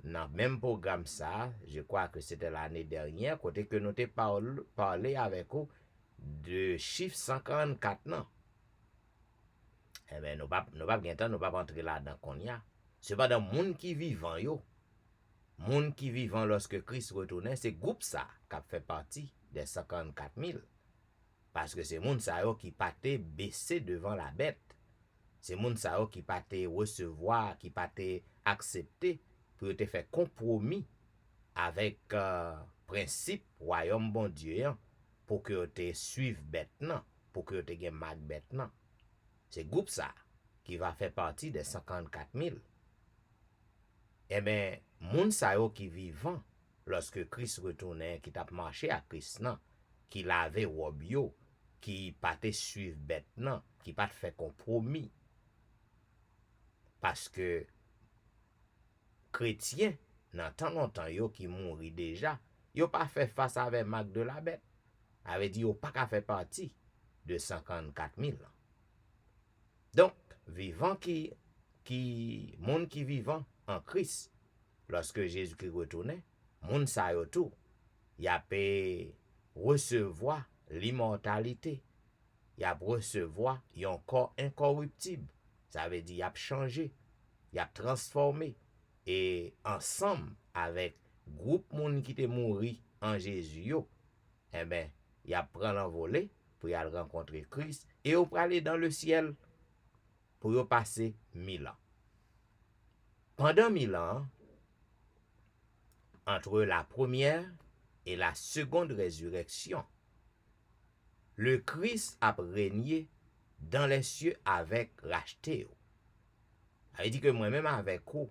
dans même programme ça, je crois que c'était l'année dernière, côté que nous avons parlé avec vous de chiffre 144 non. Eh bien, nous pas rentrer là-dedans qu'on y a. C'est pas dans monde qui vivant yo. Monde qui vivant lorsque Christ retournait, c'est groupe ça qui fait partie des 54 000. Parce que c'est monde ça qui paté baisser devant la bête. C'est monde ça qui paté recevoir, qui paté accepter pour te faire compromis avec principe royaume bon Dieu pour que te suive bête non, pour que te gen mag bête non. C'est groupe ça qui va faire partie des 54 000. Eh bien, moun sa yo qui vivant lorsque Christ retournait, qui t'a marché à Christ non, qui lavait robe yo, qui pas te suivre bête non, qui pas te fait compromis. Parce que chrétien dans tant longtemps yo qui mouri déjà, yo pas fait face avec mag de la bête. Avait dit yo pas qu'à faire partie de 54 000. Donc, vivant monde qui vivant en Christ, lorsque Jésus-Christ retournait, monde sa yo tout, y a pu recevoir l'immortalité, y a recevoir un corps incorruptible. Ça veut dire y a changé, y a transformé, et ensemble avec groupe monde qui était mouru en Jésus yo, eh ben, y a prend l'envolée pour y aller rencontrer Christ et pour aller dans le ciel pour y passer 1000 ans. Pendant 1000 ans, entre la première et la seconde résurrection, le Christ a régné dans les cieux avec racheté. Ça veut dire que moi-même avec vous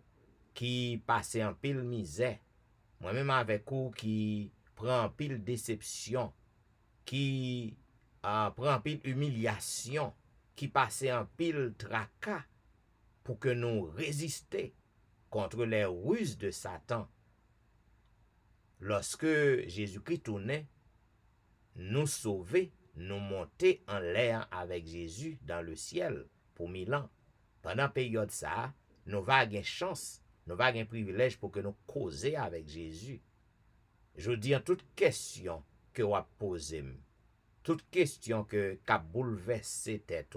qui passe en pile misère, moi-même avec vous qui prend en pile déception, qui prend en pile humiliation, qui passe en pile tracas pour que nous résistions contre les ruses de Satan. Lorsque Jésus-Christ tournait, nous sauver, nous monter en l'air avec Jésus dans le ciel pour 1000 ans. Pendant la période ça, nous va avoir chance, nous va avoir privilège pour que nous causer avec Jésus. Je dis en toute question que vous posez, toute question que a bouleversé tête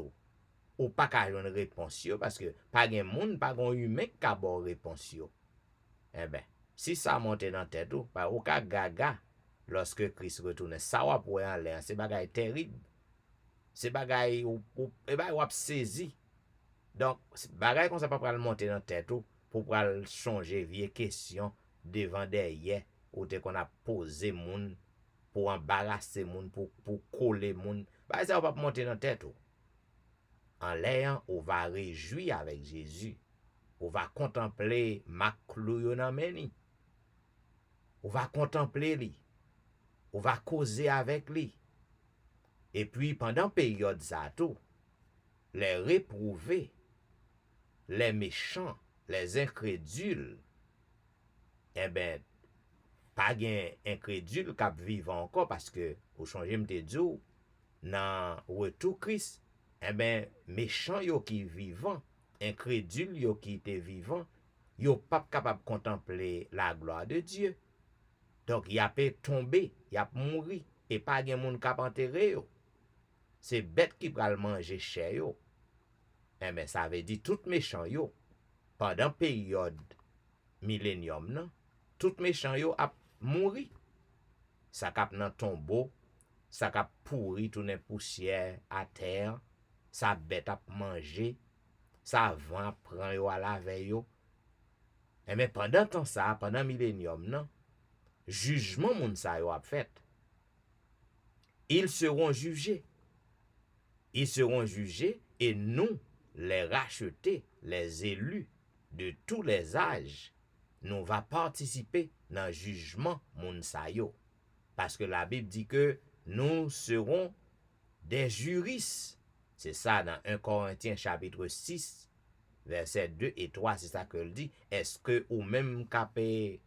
ou pas qu'à une réponse parce que pas gen monde, pas gen humain qui a bonne réponse. Eh ben, si ça monte dans tête ou pas ou ka gaga lorsque Christ retourne, ça va pour en l'air, c'est bagay terrible. C'est bagay ou saisi. Donc, bagay qu'on ça pas pral monter dans tête ou pour pral changer vieille question devant derrière ou te qu'on a posé moun pour embarrasser moun pour coller moun. Bah ça va pas monter dans tête ou. En l'air, on va réjouir avec Jésus. On va contempler Maclou nan meni. On va contempler lui. On va causer avec lui. Et puis pendant période ça tout, les réprouvés, les méchants, les incrédules, eh ben pas gen incrédule qui vivent encore parce que au changer m'te dit dans retour Christ, eh ben méchants yo qui vivant, incrédule yo qui étaient vivants, yo pas capable contempler la gloire de Dieu. Donc y a peut tomber, y a mourir et pas gen moun k'ap enterrer yo. C'est bête qui pral manger chair yo. Eh ben ça veut dire tout méchant yo pendant période millénium nan, tout méchant yo a mouri. Ça k'ap nan tombeau, ça k'ap pourri tourner poussière à terre, ça bête a manger, ça vent prend yo à la veille yo. Eh mais pendant temps ça, pendant millénium nan, jugement moun sa yo a fait. Ils seront jugés. Ils seront jugés et nous, les rachetés, les élus de tous les âges, nous va participer dans le jugement moun sa yo. Parce que la Bible dit que nous serons des juristes C'est ça dans 1 Corinthiens chapitre 6, versets 2 et 3, c'est ça que le dit. Est-ce que ou même capé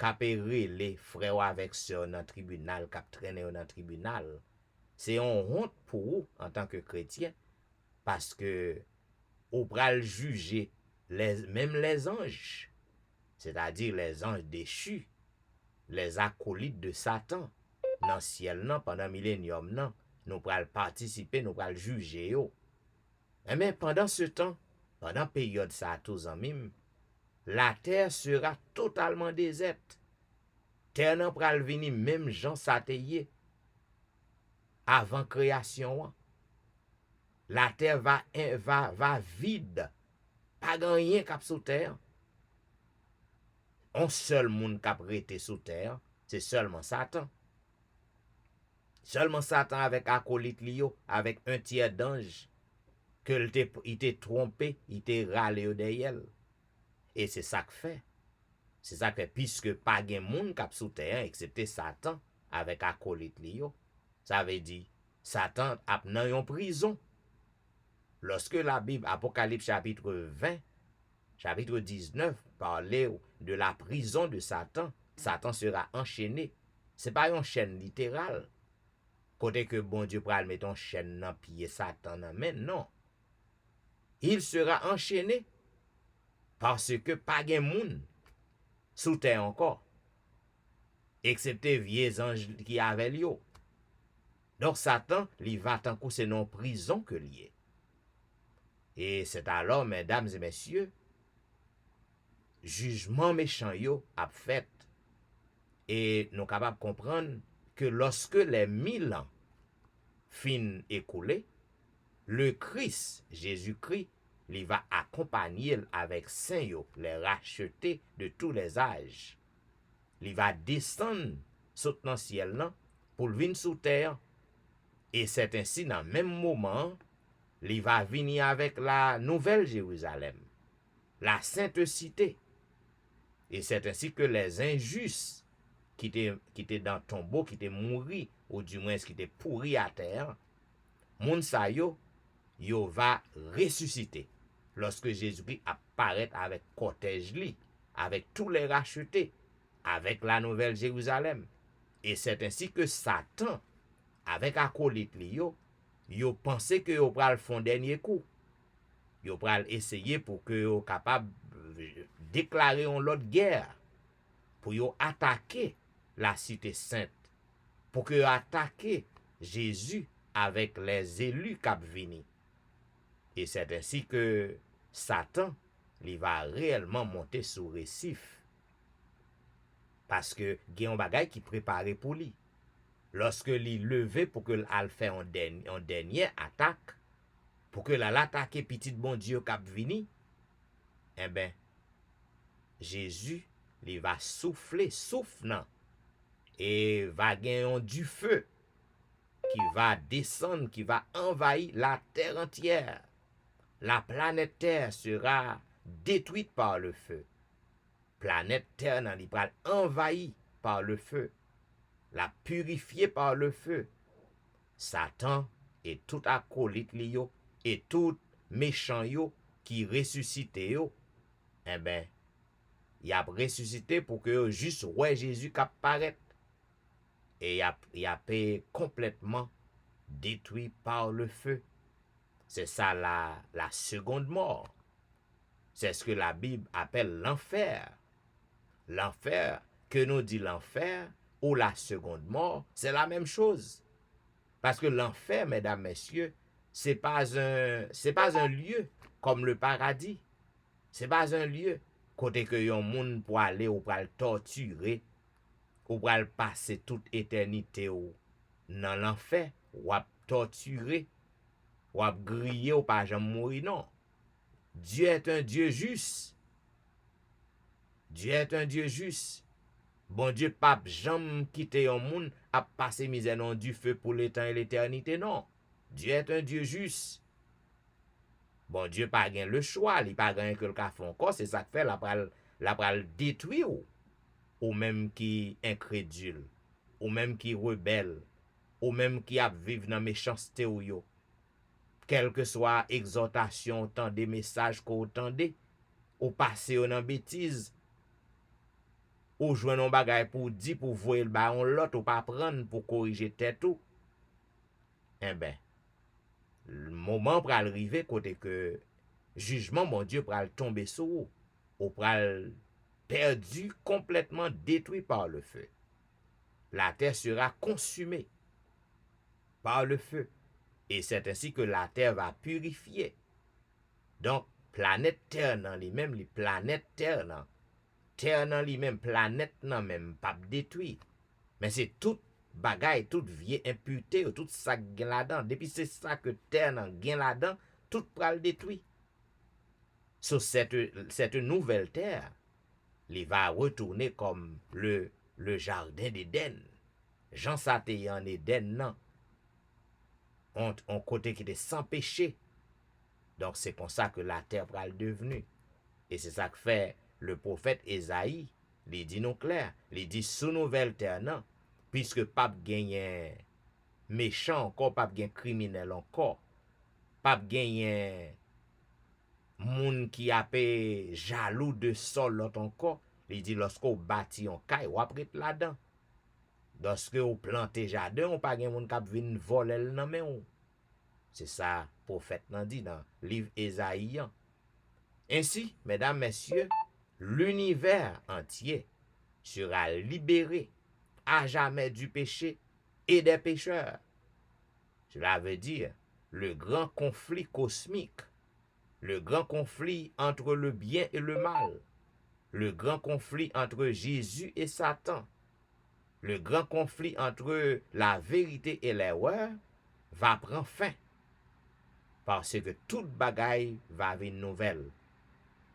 les frères avec sœurs dans le tribunal, cap traîner dans le tribunal? C'est une honte pour vous en tant que chrétien, parce que ou pral juger même les anges, c'est-à-dire les anges déchus, les acolytes de Satan, dans le ciel, non, pendant millénium, non, nous pral participer, nous pral juger yo. Mais pendant ce temps, pendant période ça tous en mime, la terre sera totalement déserte. Terre nan pral vini même Jean Sateye avant création. La terre va vide. Pas rien k'ap sous terre. Un seul monde k'ap rete sous terre, c'est seulement Satan. Seulement Satan avec acolyte liyo, avec un tiers d'ange, que il t'est trompé, il t'est râlé derrière. Et c'est ça que fait. C'est ça que puisque pas gen moun k'ap sous terre, excepté Satan, avec acolyte liyo, ça veut dire, Satan ap nan yon prison. Lorsque la Bible, Apocalypse chapitre 20, chapitre 19, parlait de la prison de Satan, Satan sera enchaîné. C'est pas une chaîne littérale. Côté que bon Dieu pral mettre une chaîne dans pied Satan nan men, non. Il sera enchaîné parce que pas gen moun sous terre encore, excepté vieux anges qui avaient yo. Donc Satan, il va tant que c'est non prison que lié. Et c'est alors, mesdames et messieurs, jugement méchant yo a fait. Et nous sommes capables de comprendre que lorsque les 1000 ans fin écoulés, le Christ, Jésus-Christ, il va accompagner avec saint yo, les rachetés de tous les âges. Il va descendre sous le ciel pour venir sous terre. Et c'est ainsi, dans le même moment, il va venir avec la nouvelle Jérusalem, la sainte cité. Et c'est ainsi que les injustes qui étaient dans le tombeau, qui étaient morts, ou du moins qui étaient pourris à terre, moun sa yo va ressusciter lorsque Jésus-Christ apparaît avec cortège li, avec tous les rachetés, avec la nouvelle Jérusalem. Et c'est ainsi que Satan, avec acolyte li yo pensé que yo pral font dernier coup. Yo pral essayer pour que yo capable déclarer une autre guerre, pour yo attaquer la cité sainte, pour que yo attaquer Jésus avec les élus k'ap vini. Et c'est ainsi que Satan, il va réellement monter sur récif. Parce que gen yon bagay qui préparé pour lui. Lorsque il levé pour que l'al fait en dernière attaque, pour que l'attaque petit bon Dieu k'ap vini, eh ben, Jésus, il va souffler, soufflant, et va gagner du feu qui va descendre, qui va envahir la terre entière. La planète Terre sera détruite par le feu. Planète Terre nan li pral envahie par le feu. La purifiée par le feu. Satan et tout acolyte li yo, et tout méchant yo qui ressuscite yo, eh ben, y a ressuscité pour que juste ouais Jésus k'ap paraît. Et y a complètement détruit par le feu. C'est ça la seconde mort. C'est ce que la Bible appelle l'enfer. L'enfer, que nous dit l'enfer, ou la seconde mort, c'est la même chose. Parce que l'enfer, mesdames, messieurs, c'est pas un lieu comme le paradis. C'est pas un lieu côté que yon moun pour aller ou pour le torturer, ou pour le passer toute éternité ou dans l'enfer, ou à torturer, ou à griller ou pas jamais mourir, non. Dieu est un Dieu juste. Dieu est un Dieu juste. Bon Dieu pape jamais quitter un monde à passer misère dans du feu pour le temps et l'éternité, non. Dieu est un Dieu juste. Bon Dieu pas gain le choix, il pas gain que le ka font encore, c'est ça que fait la pral détruire ou même qui incrédule, ou même qui rebelle, ou même qui a vivre dans méchanceté ou yo. quel que soit exhortation, autant des messages qu'on entendait, ou passer en bêtise, ou jouer un bagage pour dire, pour voir le baron l'autre, ou pas prendre pour corriger tête ou, eh ben, le moment pour arriver côté que jugement, mon Dieu, pour tomber sur vous, ou pour perdu, complètement détruit par le feu. La terre sera consumée par le feu. Et c'est ainsi que la terre va purifier. Donc, planète terre dans lui-même, les planètes terre dans lui-même, planète non même pas détruit. Mais c'est toute bagaille, toute vieille impureté, tout ça qui est là-dedans. Depuis c'est ça que terre nan gen là-dedans, tout pral détruit. Sur cette nouvelle terre, il va retourner comme le jardin d'Éden. Jean Saté en Éden, non. On côté qui était sans péché. Donc c'est comme ça que la terre pral devenue. Et c'est ça que fait le prophète Esaïe. Il dit non clair. Il dit sous nouvelle terre, non. Puisque pape gagne méchant encore, pape gagne criminel encore. Pape gagne moun qui a pe jaloux de sol l'autre encore. Il dit lorsqu'on bâtit un caille, ou après là-dedans. Lorsque on plante jardin, on pas gen moun k'ap vinn voler nan men ou. C'est ça prophète nan dit dans livre Esaïe. Ainsi, mesdames, messieurs, l'univers entier sera libéré à jamais du péché et des pécheurs. Cela veut dire le grand conflit cosmique, le grand conflit entre le bien et le mal, le grand conflit entre Jésus et Satan, le grand conflit entre la vérité et l'erreur va prendre fin. Parce que toute bagaille va venir nouvelle.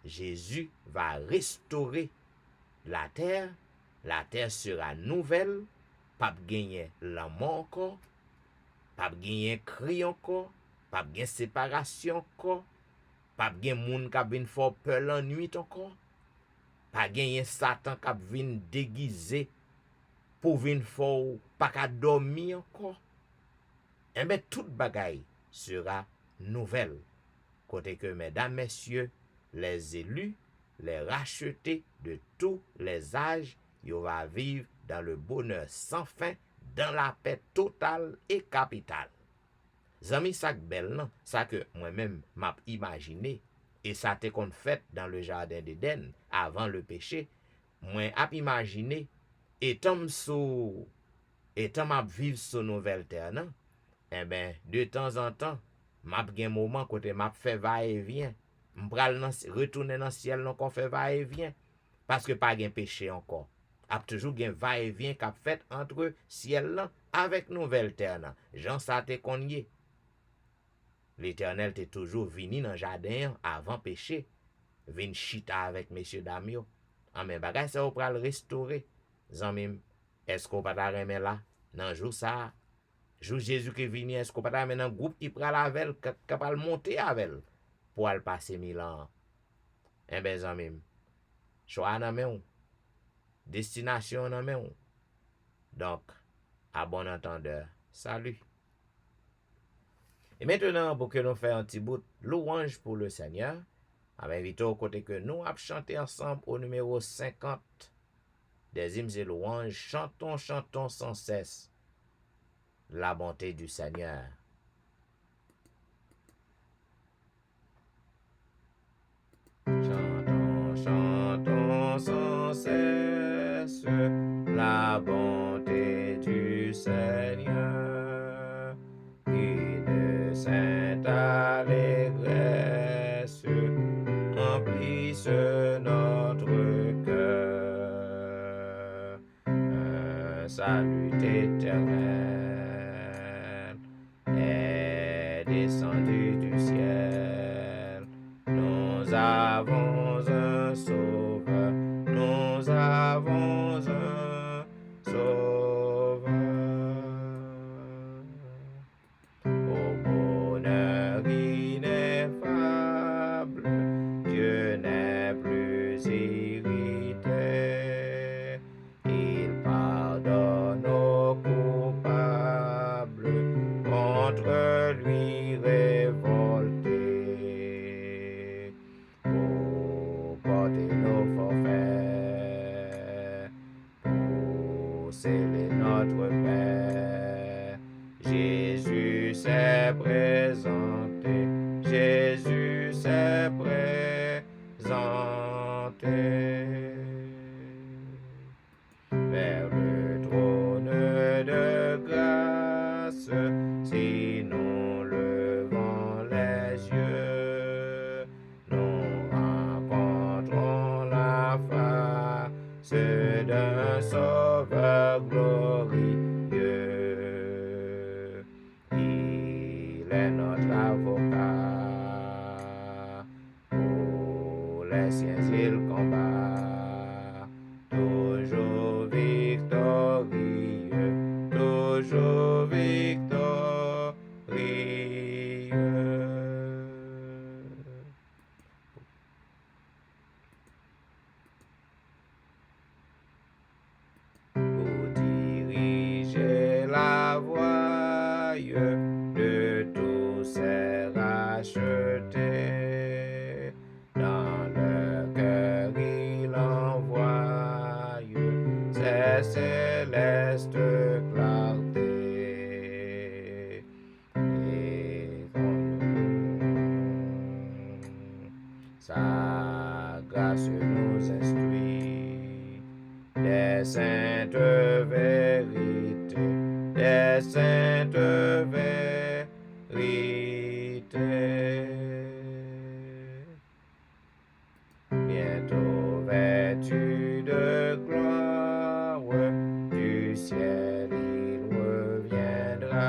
Jésus va restaurer la terre sera nouvelle, pas gagner la mort encore, pas gagner cri encore, pas gagner séparation encore, pas gagner moun k'ap vinn fort peur la nuit encore, pas gagner Satan k'ap vinn déguisé pour vinn fort pas qu'à dormir encore. Et bien toute bagaille sera nouvelle. Côté que mesdames, messieurs, les élus, les rachetés de tous les âges, ils vont vivre dans le bonheur sans fin, dans la paix totale et capitale. Zami ça bel non, ça que moi-même m'a imaginé et ça te qu'on fait dans le jardin d'Éden avant le péché, moi a imaginé étant m'a vivre sur nouvelle terre non. Eh ben de temps en temps, m'a gen moment côté m'a fait va et vient, m'pral retourner dans ciel non qu'on fait va et vient parce que pas gen péché encore. A toujours gen va et vient qu'a fait entre ciel là avec nouvelle terre là. Jean ça te konye. L'Éternel t'est toujours venu dans le jardin avant péché. Vin chita avec messieurs Damio. En même bagay ça ou pral restaurer. Zanmim, est-ce qu'on pas ta remen là? Nan jour ça. Jour Jésus qui vini, est-ce qu'on pas ta remen nan groupe qui pral avec qui pral monter avec pour al passer 1000 ans. Eh ben zanmim. Choix nan men ou. Destination nan men ou. Donc, à bon entendeur. Salut. Et maintenant, pour que nous fassions un petit bout louange pour le Seigneur, je m'invite au côté que nous avons chanté ensemble au numéro 50 des hymnes et louanges. Chantons, chantons sans cesse la bonté du Seigneur. Chantons, chantons sans cesse la bonté du Seigneur. Sainte allégresse emplisse notre cœur. Un salut éternel est descendu du ciel. Nous avons un sauveur, nous avons un sauveur. Dieu n'est plus irrité, il pardonne aux coupables, contre lui révoltés. Jésus s'est présenté, Jésus s'est présenté vers le trône de grâce, si nous levons les yeux, nous rencontrons la face d'un sauveur glorieux. Il est notre avocat, pour les siens il combat, toujours victorieux, toujours victorieux. Pour diriger la voie de tous ces rachetés, dans le cœur il envoie ses célestes clartés. Et sa grâce nous instruit des saintes vérités, des saintes vérités. Bientôt vêtu de gloire, du ciel il reviendra,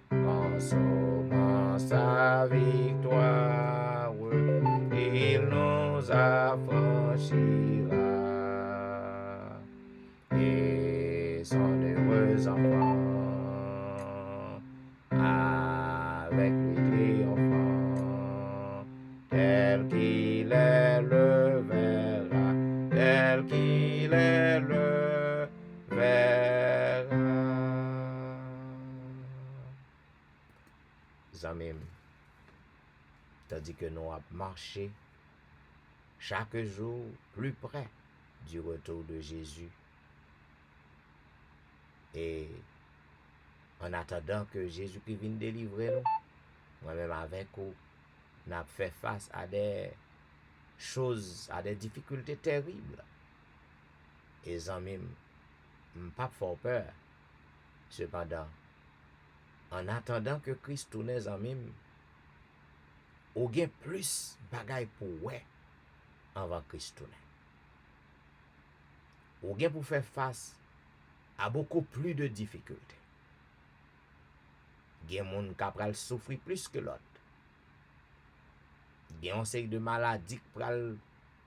consommant sa victoire, il nous affranchira, et son heureux enfant avec lui triomphant, tel qu'il est le verra, tel qu'il est le verra. Zamim, tandis que nous avons marché chaque jour plus près du retour de Jésus, et en attendant que Jésus-Christ vienne délivrer nous, moi-même avec vous, nous avons fait face à des choses, à des difficultés terribles. Et Zamim, pas fort peur. Cependant, en attendant que Christ tourne, Zamim, ou gain plus bagay pour ouais avant Christ tourne. Ou gain pour faire face à beaucoup plus de difficultés. Gen moun ka pral souffrir plus que l'autre. Gen un série de maladies qui pral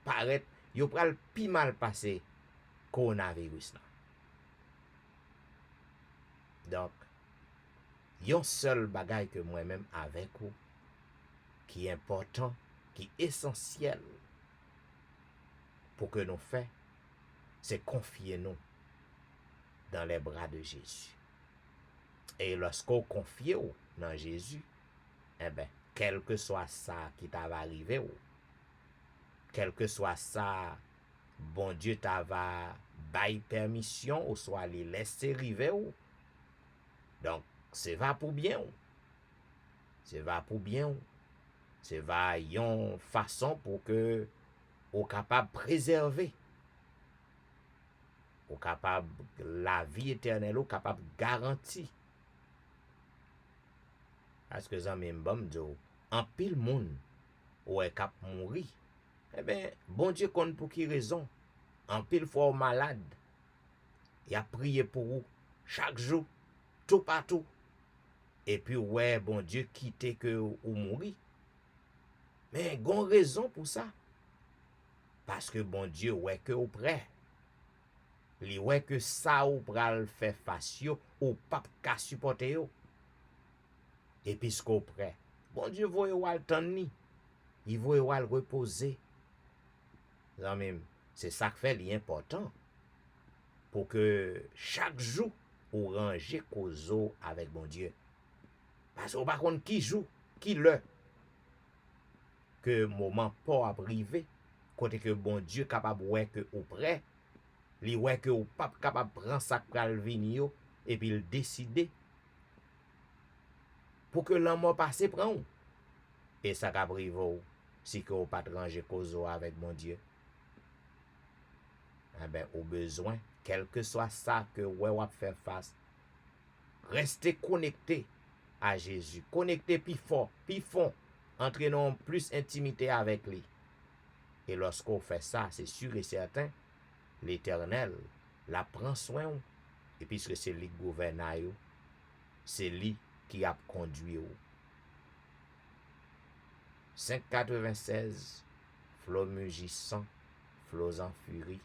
paraître, yo pral pi mal passer coronavirus là. Donc, yon seul bagay que moi-même avec vous qui est important, qui est essentiel pour que nous fassions, c'est confier nous dans les bras de Jésus. Et lorsqu'on confie dans Jésus, eh bien, quel que soit ça qui t'ava arrivé, quel que soit ça, bon Dieu t'ava bail permission, ou soit les laisser arriver. Donc, c'est va pour bien. C'est va pour bien. C'est va yon façon pour que ou capable de préserver, ou capable la vie éternelle, ou capable de garantir. Parce que ça même bon m'dou, en pile moun ou est cap mourir. Eh bien, bon Dieu compte pour qui raison. En pile fois ou malade, il a prié pour vous chaque jour, tout partout. Et puis ouais, bon Dieu quitte que ou mourir. Mais gon raison pour ça. Parce que bon Dieu ouais que ou prêt. Li ouais que ça ou pral fait face yo ou pas ka supporter yo. Et puis ce qu'on prêt. Bon Dieu voye ou al tani. Il voye ou al reposer. C'est ça qui fait l'important. Pour que chaque jour ou ranger causo avec bon Dieu. Parce que par contre qui joue, qui le que moment pas privé, côté que bon Dieu capable ouais que ou prêt, li ouais que ou pas capable prendre ça pral vini yo et puis il décider pour que l'amour passe prend ou. Et ça va priver si que vous pas ranger cause avec mon Dieu. Eh ben, au besoin, quel que soit ça que vous avez fait face, restez connecté à Jésus. Connecté plus fort, plus fond. Entraînons plus intimité avec lui. Et lorsqu'on fait ça, c'est sûr et certain, l'Éternel la prend soin. Et puisque c'est lui qui gouverne, c'est lui qui a conduit. 596, flots mugissants, flots en furie.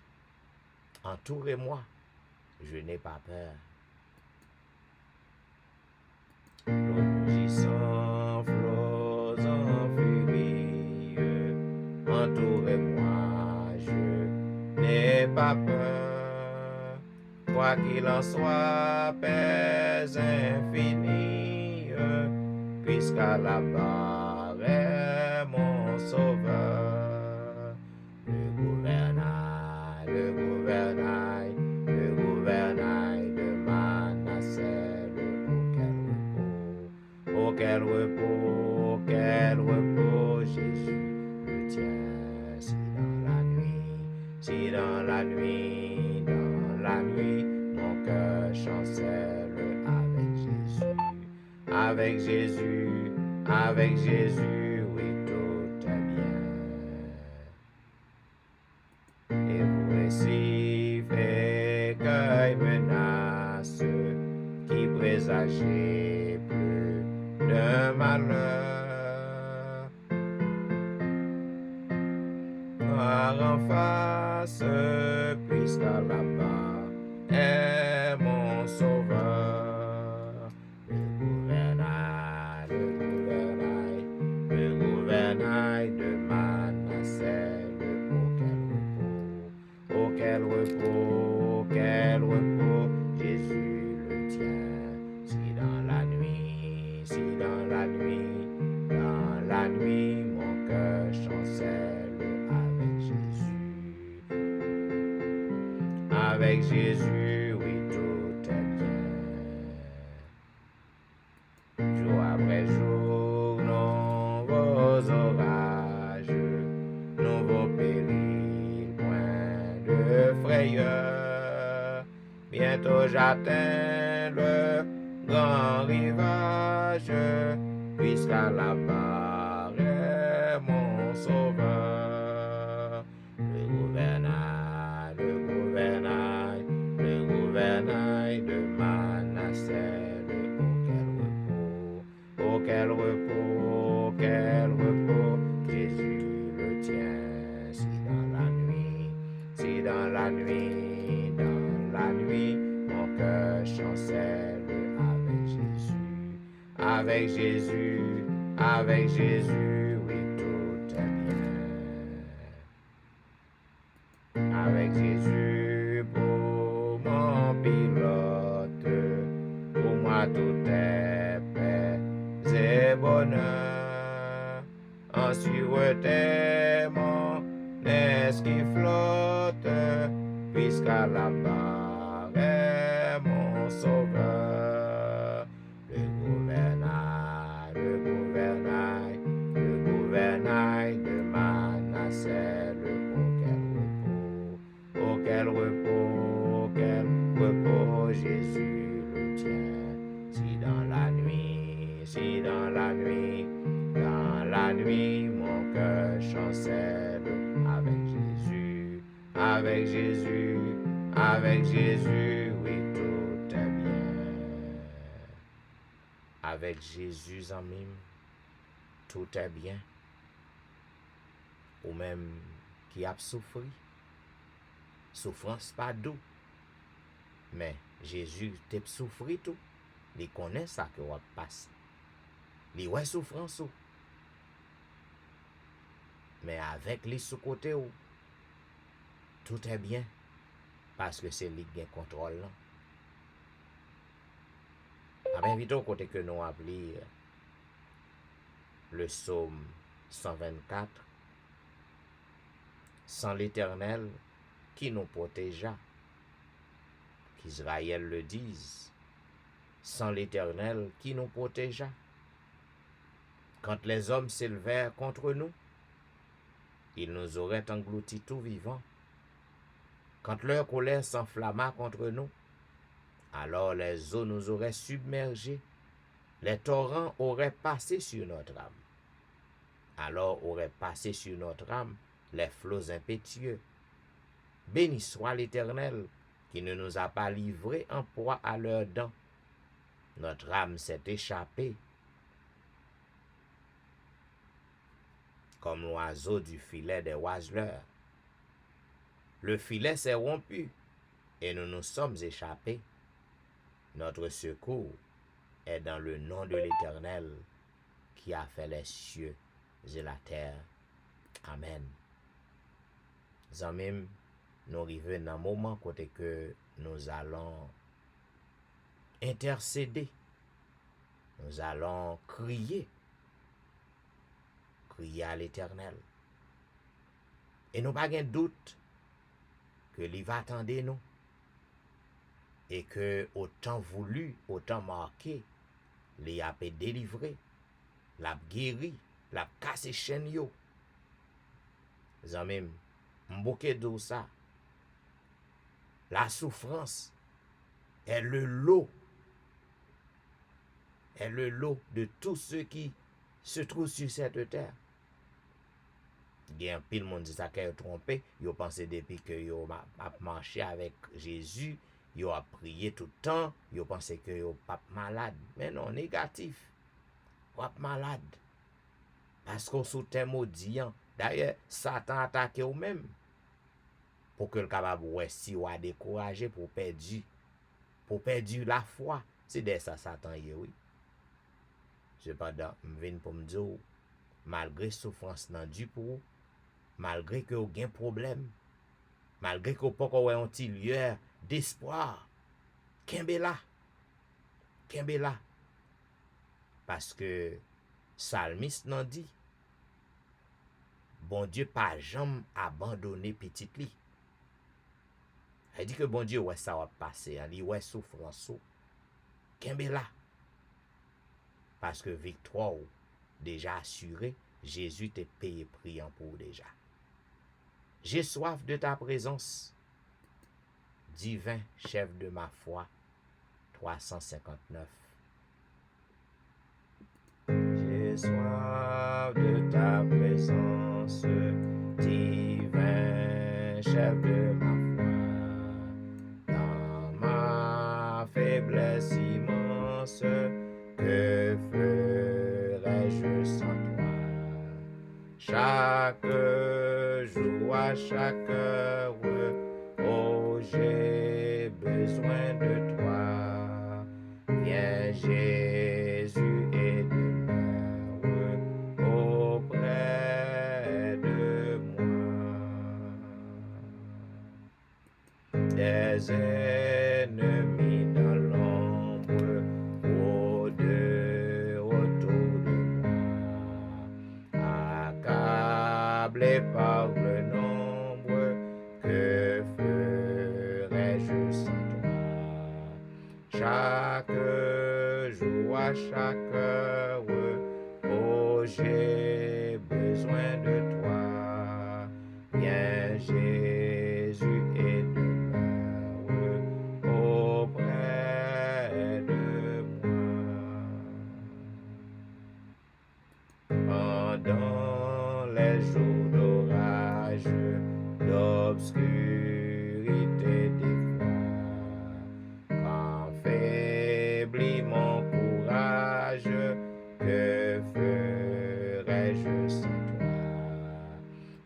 Entourez-moi, je n'ai pas peur. Flots mugissants, flots en furie. Entourez-moi, je n'ai pas peur. Quoi qu'il en soit, paix infinie, puisqu'à la barre est mon sauveur. Le gouvernail de Manassé, auquel repos, Jésus me tient. Si dans la nuit, mon cœur chancelle avec Jésus, oui, tout est bien. Et vous récivez cueille menace qui présageait plus de malheur. Noir en face, puisqu'à la-bas est mon sauveur. Le gouvernail de Manassé, auquel repos, Jésus le tient. Si dans la nuit, mon cœur chancelle avec Jésus, oui, tout est bien. Jour après jour, nouveaux orages, nouveaux périls, point de frayeur. Bientôt j'atteins le grand rivage, puisqu'à la barre est mon sauveur. Le gouvernail de Manassé, auquel repos, Jésus le tient. Si dans la nuit, mon cœur chancelle avec Jésus, oui, tout est bien. Avec Jésus pour mon pilote, pour moi tout est paix et bonheur. En sûreté mon esprit flotte, puisqu'à la barre est mon sauveur. Le gouvernail de Manassé, auquel repos, Jésus le tient. Si dans la nuit, mon cœur chancelle avec Jésus, oui, tout est bien. Avec Jésus en mime, tout est bien. Ou même qui a souffert, souffrance pas doux. Mais Jésus t'a souffert tout. Il connaît ça que va passer. Il ouais souffrance ou. Mais avec les sous-côté ou, tout est bien. Parce que c'est lui qui a contrôle. Alors, invite au côté que nous appelons le psaume 124. Sans l'Éternel qui nous protégea, qu'Israël le dise, sans l'Éternel qui nous protégea, Quand les hommes s'élevèrent contre nous, ils nous auraient engloutis tout vivants. Quand leur colère s'enflamma contre nous, alors les eaux nous auraient submergés, les torrents auraient passé sur notre âme. Alors auraient passé sur notre âme les flots impétueux. Béni soit l'Éternel, qui ne nous a pas livrés en proie à leurs dents. Notre âme s'est échappée, comme l'oiseau du filet des oiseleurs. Le filet s'est rompu, et nous nous sommes échappés. Notre secours est dans le nom de l'Éternel, qui a fait les cieux et la terre. Amen. Zamim, nous arrivons dans un moment côté que nous allons intercéder. Nous allons crier à l'Éternel. Et nous pas de doute que il va attendre nous. Et que autant voulu, autant marqué, il a délivré, l'a guéri, l'a cassé chaîne yo. Zamim, m'bouke de ça. La souffrance est le lot de tous ceux qui se trouvent sur cette terre. Il y a un pile monde qui s'est trompé, ils ont pensé depuis que ils ont marché avec Jésus, ils ont prié tout le temps, ils ont pensé que ils ont pas malade. Mais non, négatif. Ils sont malade. Parce qu'on sous terre maudit. D'ailleurs, Satan attaque eux même pour que le capable si ou a découragé pour perdre la foi. C'est de ça Satan y est, oui. Cependant, je viens pour me dire, malgré souffrance nan du pour, malgré que vous avez un problème, malgré que vous n'avez pas un petit lueur d'espoir, kembe la. Parce que Psalmiste nan dit, bon Dieu pas jamais abandonné petit li. Il dit que bon Dieu ouais ça va passer, il ouais souffrance. Kembe la. Parce que victoire déjà assurée, Jésus t'a payé priant pour déjà. J'ai soif de ta présence, divin chef de ma foi, 359. J'ai soif de ta présence, divin chef de ma foi, dans ma faiblesse immense, que ferais-je sans toi? Chaque jour, à chaque heure, oh, j'ai besoin de toi. Viens Jésus et demeure auprès de moi. Des ennemis dans l'ombre, autour de moi, accablé par le nombre, que ferais-je sans toi? Chaque jour, à chaque heure, oh, j'ai besoin de toi. Viens Jésus et demeure auprès de moi. Pendant les jours d'orage, d'obscurité, d'effroi, quand faiblit mon courage, que ferais-je sans toi?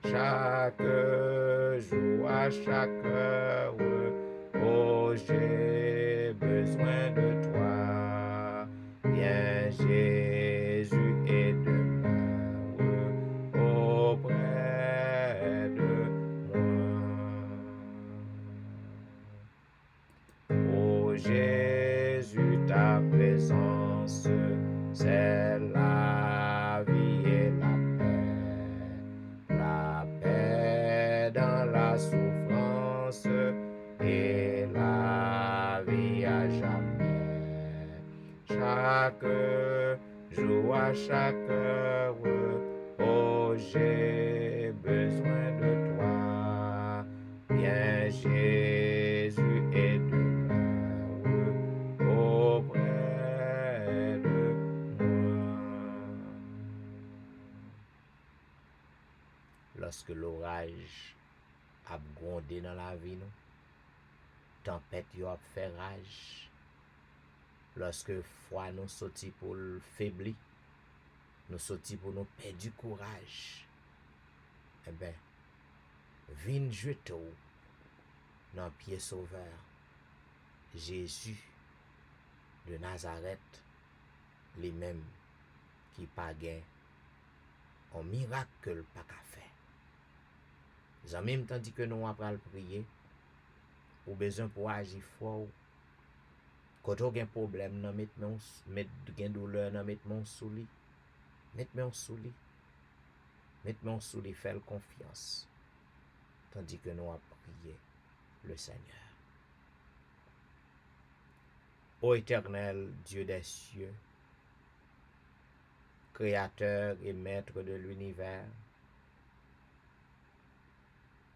Chaque jour, à chaque heure, oh, j'ai besoin de toi. Viens Jésus et demeure auprès de moi. Oh Jésus, ta présence, c'est la vie et la paix dans la souffrance et la vie à jamais. Chaque jour à chaque heure. Oh, j'ai besoin de toi. Viens, Jésus, et demeure auprès de moi. Lorsque l'orage a grondé dans la vie, nous, tempête yo a fait rage. Lorsque foi nous sorti pour le faibli, nous sorti pour nous perdre du courage. Eh ben, vin jeter dans pied sauveur, Jésus de Nazareth, les mêmes qui pas gain un miracle que le pas qu'à faire. Même tandis que nous après le prier, ou besoin pour agir fort. Quand on a un problème, non mettre gain douleur, non mettre mon souli, mettre mon souli, mettre mon souli, faire confiance, tandis que nous a prié le Seigneur. Ô Éternel, Dieu des cieux, Créateur et Maître de l'univers,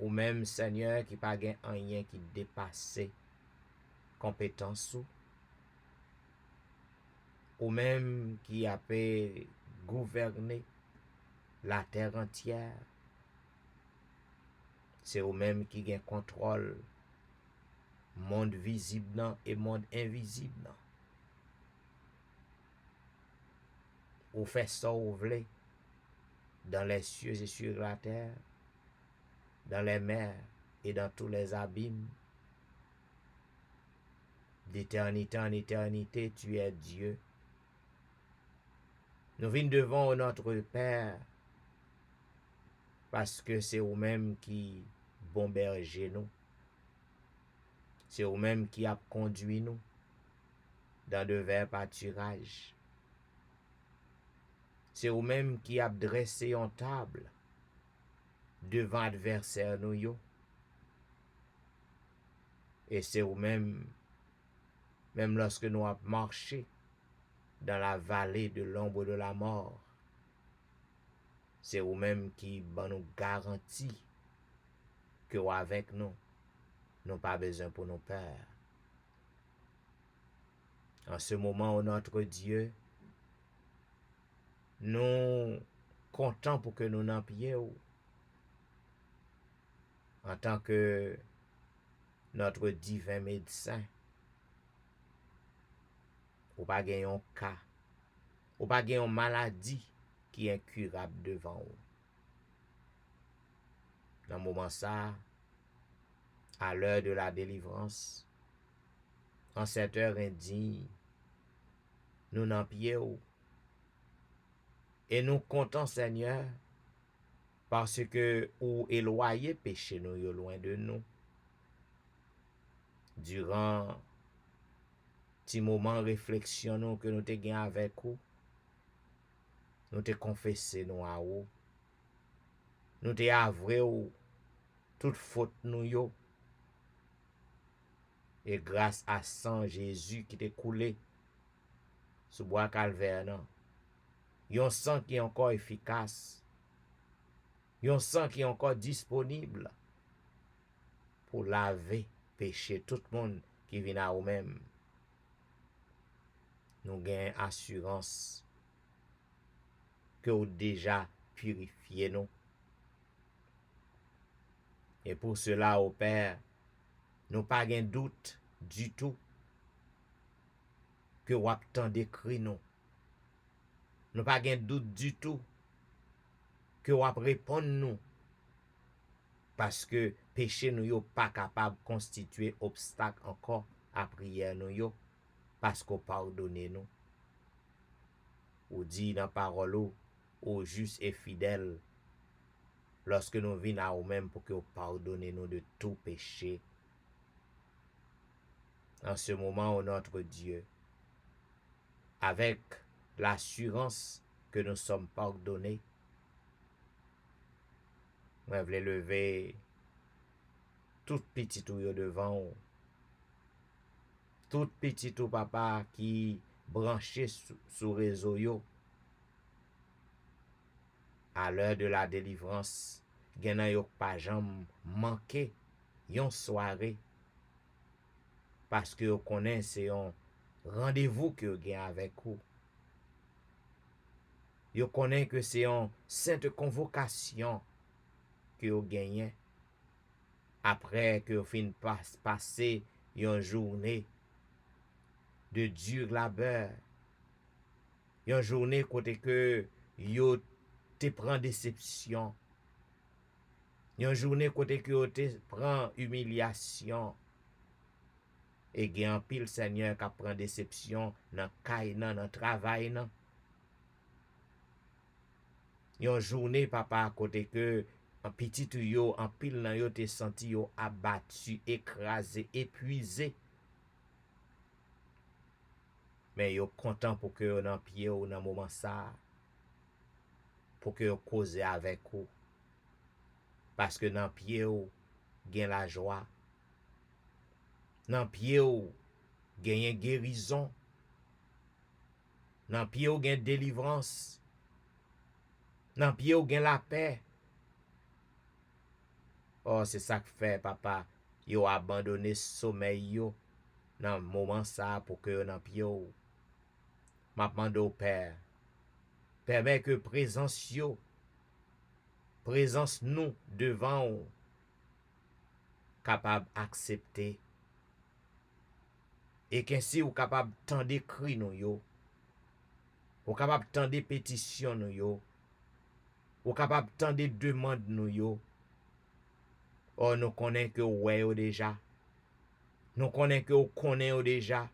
ou même Seigneur qui pas gain rien qui dépasse compétence ou même qui a pu gouverner la terre entière, c'est ou même qui gain contrôle monde visible et monde invisible. Ou fait ça ou voulez dans les cieux et sur la terre, dans les mers et dans tous les abîmes. D'éternité en éternité, tu es Dieu. Nous venons devant notre Père parce que c'est vous-même qui bon berger nous. C'est vous-même qui a conduit nous dans de verts pâturages. C'est vous-même qui a dressé en table devant adversaire nous yo. Et c'est vous-même, même lorsque nous avons marché dans la vallée de l'ombre de la mort, c'est vous-même qui nous garantit que avec nous, nous pas besoin pour nos peurs. En ce moment, notre Dieu, nous comptons pour que nous n'en pieds en tant que notre divin médecin. Ou pas gagner un cas, ou pas gagner une maladie qui est incurable devant vous. Dans le moment ça, à l'heure de la délivrance, en cette heure indigne, nous n'en pieds et nous comptons, Seigneur, parce que ou éloigner péché nous yo loin de nous. Durant petit moment réflexion nous que nous te gain avec vous, nous te confessé nous à vous, nous te avoué ou toute faute nous yo. Et grâce à sang Jésus qui t'est coulé sous bois calvaire non, yon sang qui est encore efficace, yon sang qui est encore disponible pour laver péché tout le monde qui vient à vous-même. Nous gagnons assurance que vous déjà purifié nous. Et pour cela, au Père, nous pas gain doute du tout que vous attendez d'écrire nous. Nous pas gain doute du tout que vous répondre nous. Parce que péché nous yo pas capable de constituer obstacle encore à prière nous yo. Parce qu'on pardonne nous. Ou dit dans parole au juste et fidèle lorsque nous venons à vous-même pour que vous pardonnez nous de tout péché. En ce moment, notre Dieu, avec l'assurance que nous sommes pardonnés, moi, je voulais lever tout petit tout devant vous. Tout petit tout papa qui branché sous réseau yo, à l'heure de la délivrance, gen nan yo pa jam manke yon soirée parce que yo konnen c'est yon rendez-vous que yo gen avec ou. Yo konnen que c'est yon sainte convocation que yo genyen après que yo fin passer yon journée de dur labeur. Yon journée côté que yo te prend déception. Yon journée côté que yo te prend humiliation. Et gen pile Seigneur qui prend déception dans kay nan, dans travail nan. Yon journée papa côté que en petit yo en pile nan yo te senti yo abattu, écrasé, épuisé. Mais yo content pour que yo nan pied ou nan moment ça. Pour que yo cause avec ou. Parce que nan pied ou gen la joie. Nan pied ou gen guérison. Nan pied ou gen délivrance. Nan pied ou gen la paix. Oh, c'est ça que fait papa. Yo abandonné sommeil yo dans moment ça pour que nan pied ou. M'a demandé au Père, permet que présence nous devant ou, capable d'accepter. Et qu'ainsi ou capable tendre cri nous yo. Ou capable tendre pétition nous yo. Ou capable tendre demande nous yo. Oh, nous connaissons que ouais ou déjà. Nous connaissons que ou connaît ou déjà.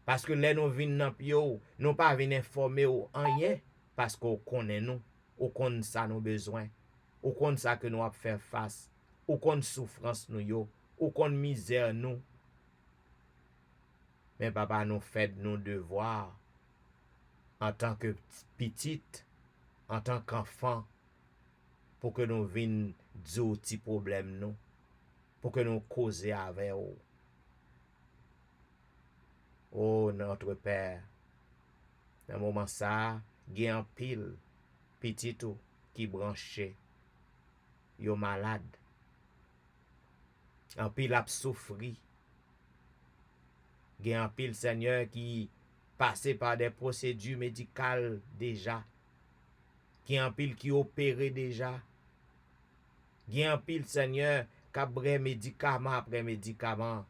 Parce que là nous venons dans pio, nous pas venir informer ou rien parce qu'on connaît nous, ou connaît ça nos besoins, ou connaît ça que nous avons faire face, ou connaît souffrance nous yo, ou connaît misère nous. Mais papa nous fait nos devoirs en tant que petite, en tant qu'enfant pour que nous venions dire petits problèmes nous, pour que nous causer avec eux. Oh, notre Père, dans un moment ça, il y a un pile petit tout qui branché, yo malade, un pile a souffri, il y a un pile Seigneur qui passé par des procédures médicales déjà, qui a un pile qui opéré déjà, il y a un pile Seigneur qui a pris médicament après médicament.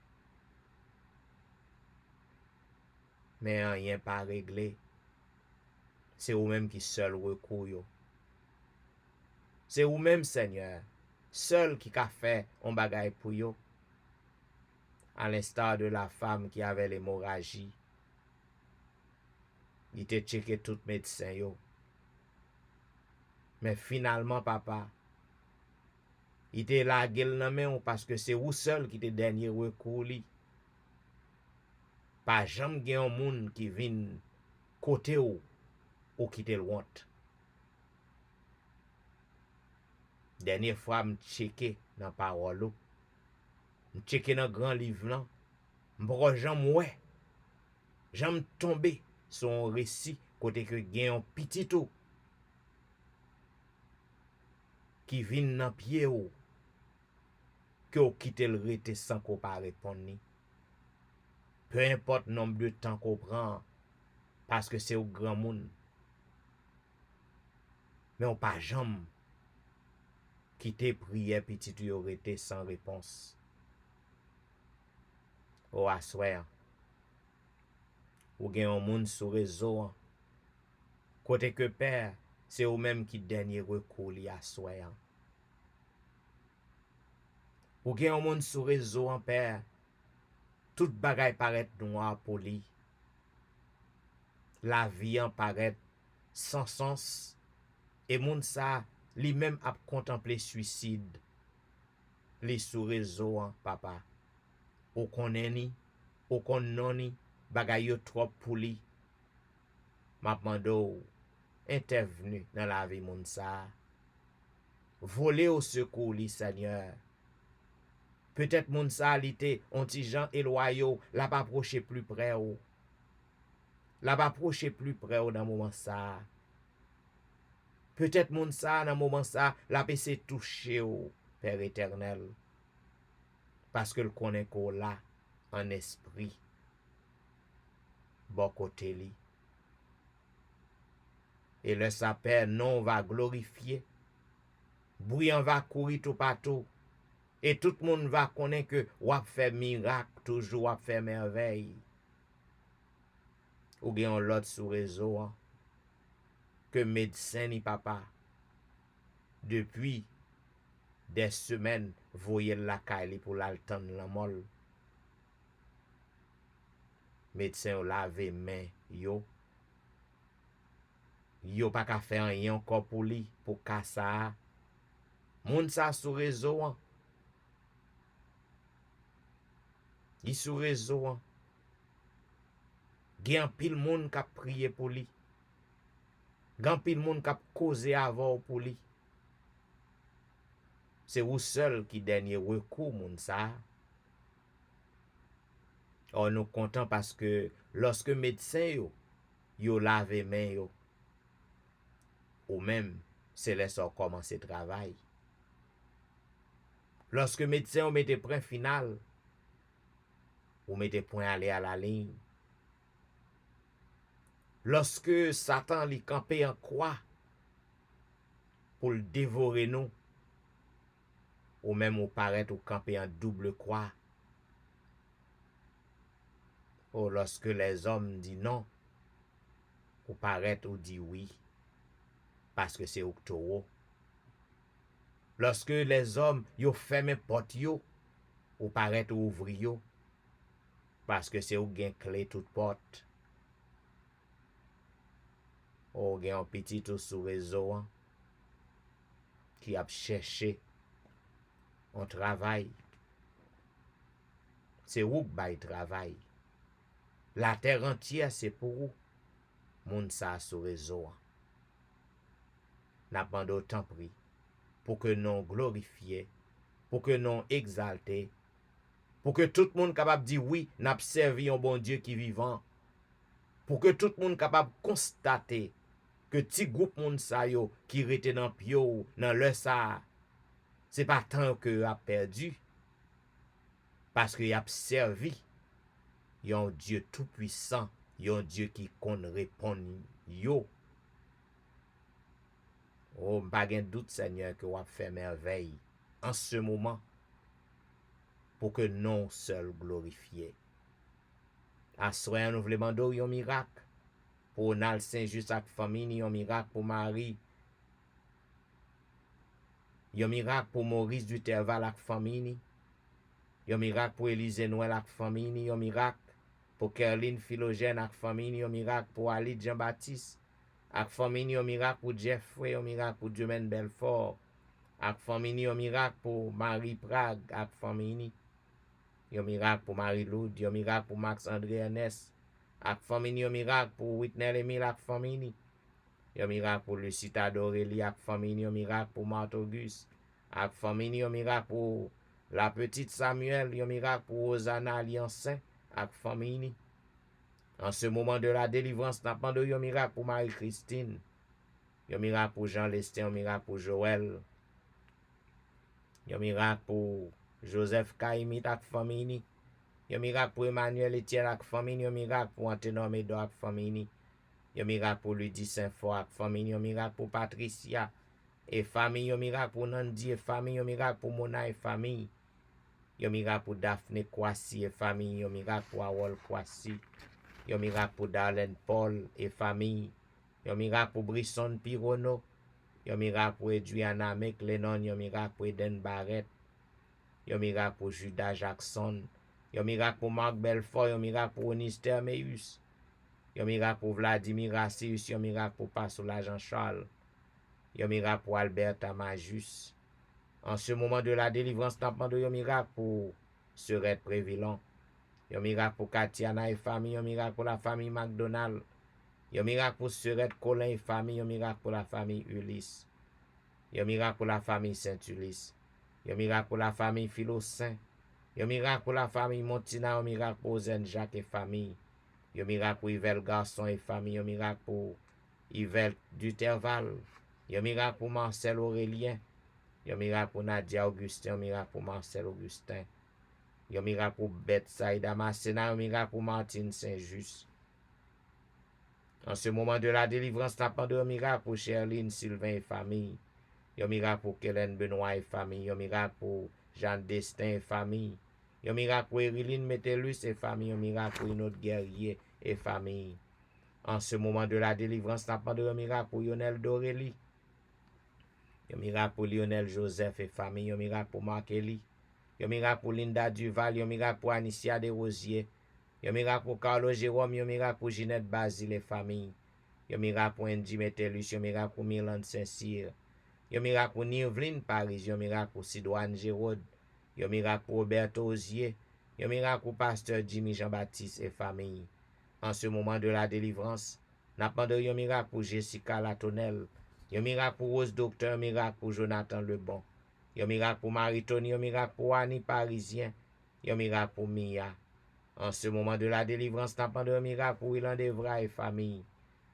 Mais rien pas réglé. C'est vous-même qui seul recours yo. C'est vous-même Seigneur, seul qui a fait un bagay pour yo. À l'instar de la femme qui avait l'hémorragie. Il te checké tout médecin yo. Mais finalement papa, il te la gueule nan men parce que c'est vous seul qui te dernier recours li. Pas jamais gen un monde qui vient côté ou qui te loin. Dernière fois me checké dans parole ou, me checké dans grand livre là, m'pa jamais ouais. Jamais tomber sur un récit côté que gen un petit ou qui vient dans pied ou que ou quitte le rete sans qu'on pas répondre ni. Peu importe le nombre de temps qu'on prend, parce que c'est au grand monde. Mais on pas jamais quitter prière petit tu aurait été sans réponse. Ou assoir. Ou gen un monde sur réseau. Côté que père, c'est ou même qui dernier recours li assoir. Ou gen un monde sur réseau en père. Tout bagay paraît noir pour lui. La vie en paraît sans sens. Et moun sa, li même a contemplé suicide. Li sous réseau en papa. Ou konnen ni, ou konnon ni, bagay yo trop pour lui. M'a mando intervenu dans la vie moun sa. Voler au secours li Seigneur. Peut-être moun sa li te ontijan éloyo, la pa approcher plus près ou. La pa approcher plus près ou dans moment ça. peut-être moun ça, dans moment ça, la PC touché au Père éternel. Parce que le connaît qu'on là, en esprit, bon côté li. Et le sapeur non va glorifier. Bouillant va courir tout partout. Et tout le monde va connaître que wap fait miracle, toujours wap fait merveille. Ou gen l'autre sous réseau, hein, que médecin ni papa, depuis des semaines, voyez la caille pour l'altane la molle. Médecin ou lave main, yo pas qu'à faire rien encore pour lui, pour kasa. Moun sa sous réseau, hein. Il sous réseau, hein. Gen pile moun k'ap prier pour lui. Gen pile moun k'ap causer avant pour lui. C'est ou seul qui dernier recours moun ça. Or nous content parce que lorsque médecin yo lave main yo, ou même c'est laisse commencer travail. Lorsque médecin ou mette point final, ou mette point aller à la ligne. Lorsque Satan li campé en croix pour le dévorer nous, ou même ou paraître ou camper en double croix. Ou lorsque les hommes disent non, ou paraître ou dit oui, parce que c'est octobre. Lorsque les hommes yo ferment porte yo, ou paraître ou ouvrir yo, parce que c'est ou gen clé toute porte. Ou gen un petit ou sous réseau hein, qui a cherché un travail. C'est où bay travail. La terre entière c'est pour où. Moun sa sous réseau. N'a pas d'autant pris pour que non glorifié, pour que non exalté, pour que tout le monde capable de dire oui, n'a servi un bon Dieu qui vivant. Pour que tout le monde capable de constater que petit groupe moun sa yo qui rete dans pio, dans le ça, c'est pas tant que a perdu, parce que y a servi yon Dieu tout puissant, yon Dieu qui kon répondre yo. Oh, pas gen doute Seigneur que wap fait merveille en ce moment pour que non seul glorifié. Assoyant nous voulons demander yon miracle pour Nal Saint-Just ak famille, yon miracle pour Marie. Yon miracle pour Maurice Duterval ak famille. Yon miracle pour Élise Noël ak famille, yon miracle pour Kerline Philogène ak famille, yon miracle pour Ali Jean-Baptiste ak famille, yon miracle pour Jeffrey, yon miracle pour Dumaine Belfort ak famille, yon miracle pour Marie Prague ak famille. Yon miracle pour Marie-Loud, yon miracle pour Max-André Ernest ak famille, yon miracle pour Whitney Emile ak famille. Yon miracle pour Lucita d'Aurélie ak famille, yon miracle pour Marthe Auguste ak famille, yon miracle pour la petite Samuel, yon miracle pour Rosanna Alliancin ak famille. En ce moment de la délivrance, n'a pas de yon miracle pour Marie-Christine, yon miracle pour Jean Lestin, yon miracle pour Joël, yon miracle pour Joseph Kaimit ak famille, yon miracle pour Emmanuel Etienne ak famille, yon miracle pour Antenor Medo ak famille, yon miracle pour Ludie Saint-Fort ak famille, yon miracle pour Patricia et famille, yon miracle pour Nandi et famille, yon miracle pour Mona et famille, yon miracle pour Daphné Kwasi et famille, yon miracle pour Awol Kwasi, yon miracle pour Darlene Paul et famille, yon miracle pour Brisson Pirono, yon miracle pour Edwiana McLennon, yon miracle pour Eden Barrett, yon miracle pour Judas Jackson, yon miracle pour Marc Belfort, yon miracle pour Onister Meus, yon miracle pour Vladimir Rassius, yon miracle pour Pasola Jean-Charles, yon miracle pour Alberta Majus. En ce moment de la délivrance, n'a pas de yon miracle pour Serette Prévilon, yon miracle pour Katiana et famille, yon miracle pour la famille McDonald, yon miracle pour Serette Colin et famille, yon miracle pour la famille Ulysse, yon miracle pour la famille Saint-Ulysse, yon miracle pour la famille Philo-Saint, yon miracle pour la famille Montina, yon miracle pour Zen Jacques et famille, yon miracle pour Yvel Garçon et famille, yon miracle pour Yvel Duterval, Yon miracle pour Marcel Aurélien. Yon miracle pour Nadia Augustin. Yon miracle pour Marcel Augustin. Yon miracle pour Betsaïda Masséna. Yon miracle pour Martine Saint-Just. En ce moment de la délivrance, n'a pas de miracle pour Cherline, Sylvain et famille. Yon miracle pour Kellen Benoît et famille. Yon miracle pour Jeanne Destin et famille. Yon miracle pour Eriline Metellus et famille. Yon miracle pour une autre guerrier et famille. En ce moment de la délivrance, n'a pas de miracle pour Lionel Dorélie. Yon miracle pour Lionel Joseph et famille. Yon miracle pour Marc Elie. Yon miracle pour Linda Duval. Yon miracle pour Anicia Desrosiers. Yon miracle pour Carlo Jérôme. Yon miracle pour Ginette Basile et famille. Yon miracle pour Andy Metellus. Yon miracle pour Myrlande Saint-Cyr. Yon miracle pour Nirvline Paris. Yon miracle pour Sidoine Géraude. Yon miracle pour Roberto Ozier. Yon miracle pour Pasteur Jimmy Jean-Baptiste et famille. En ce moment de la délivrance, n'a pas de yon miracle pour Jessica Latonnelle. Yon miracle pour Rose Docteur. Yon miracle pour Jonathan Lebon. Yon miracle pour Marie-Tony. Yon miracle pour Annie Parisien. Yon miracle pour Mia. En ce moment de la délivrance, n'a pas de miracle pour Ilan Devra et famille.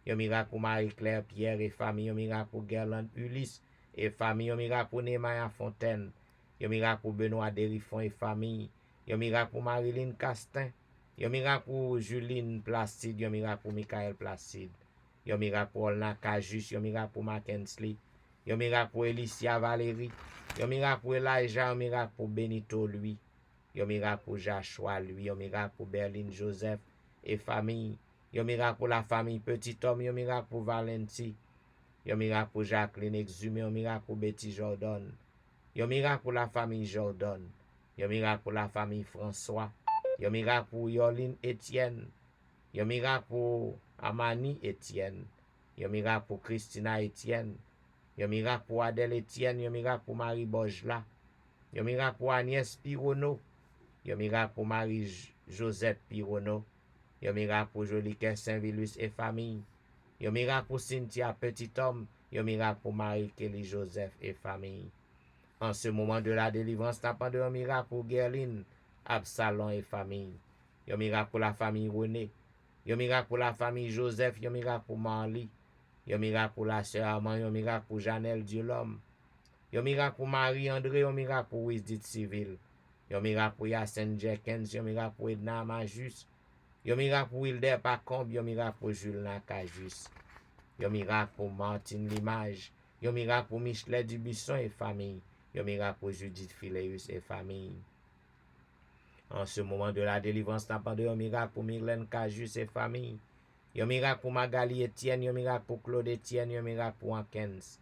Yon miracle pour Marie-Claire Pierre et famille. Yon miracle pour Gerland Ulysse et famille. Yon miracle pour Némaya Fontaine. Yon miracle pour Benoît Derifon et famille. Yon miracle pour Marilyn Castin. Yon miracle pour Juline Placide. Yon miracle pour Michael Placide. Yon miracle pour Olna Kajus. Yon miracle pour Mackensley. Yon miracle pour Elicia Valérie. Yon miracle pour Elijah. Yon miracle pour Benito lui. Yon miracle pour Joshua lui. Yon miracle pour Berlin Joseph et famille. Yon miracle pour la famille Petit Homme. Yon miracle pour Valenti. Yon miracle pour Jacqueline Exhumé. Yon miracle pour Betty Jordan. Yon miracle pour la famille Jordan. Yon miracle pour la famille François. Yon miracle pour Yoline Etienne. Yon miracle pour Amani Etienne. Yon miracle pour Christina Etienne. Yon miracle pour Adèle Etienne. Yon miracle pour Marie Bojla. Yon miracle pour Agnès Pirono. Yon miracle pour Marie-Josette Pirono. Yon miracle pour Joliquet Saint-Vilus et famille. Yon miracle pour Cynthia Petit Homme. Yon miracle pour Marie-Kelly Joseph et famille. En ce moment de la délivrance, n'a pas de miracle pour Gerline, Absalom et famille. Yon miracle pour la famille René. Yon miracle pour la famille Joseph. Yon miracle pour Marly. Yon miracle pour la sœur Armand. Yon miracle pour Janelle Diolhomme. Yon miracle pour Marie-André. Yon miracle pour Wisdit Civil. Yon miracle pour Yassen Jenkins. Yon miracle pour Edna Majus. Yon miracle pour Wilder Pacombe. Yon miracle pour Jules Nakajus. Yon miracle pour Martine Limage. Yon miracle pour Michelet Dubisson et famille. Yon miracle pour Judith Phileus et famille. En ce moment de la délivrance, n'a pas de miracle pour Myrlène Cajus et famille. Yon miracle pour Magali Etienne. Yon miracle pour Claude Etienne. Yon miracle pour Wankens.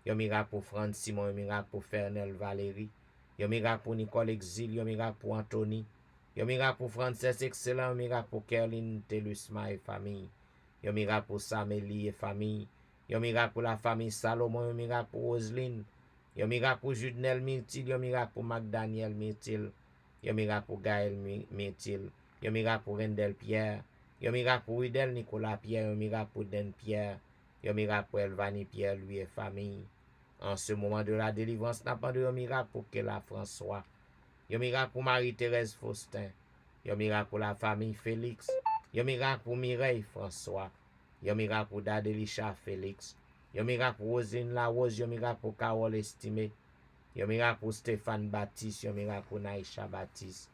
Yon miracle pour Franz Simon. Yon miracle pour Fernel Valérie. Yon miracle pour Nicole Exil. Yon miracle pour Anthony. Yon miracle pour Frances Excellent. Yon miracle pour Kerline Telusma et famille. Yon miracle pour Samélie et famille. Yon miracle pour la famille Salomon. Yon miracle pour Roselyne. Yon miracle pour Judnel Myrtil. Yon miracle pour McDaniel Myrtil. Yon miracle pour Gaël Myrtil. Yon miracle pour Rendel Pierre. Yon miracle pour Ridel Nicolas Pierre. Yon miracle pour Den Pierre. Yon miracle pour Elvani Pierre, lui et famille. En ce moment de la délivrance, n'a pas de miracle pour Kela François. Yon miracle pour Marie-Thérèse Faustin. Yon miracle pour la famille Félix. Yon miracle pour Mireille François. Yon miracle pour Dadelisha Félix. Yon miracle pour Rosine Larose. Yon miracle pour Carole Estimé. Yon miracle pour Stéphane Baptiste. Yon miracle pour Naïcha Baptiste.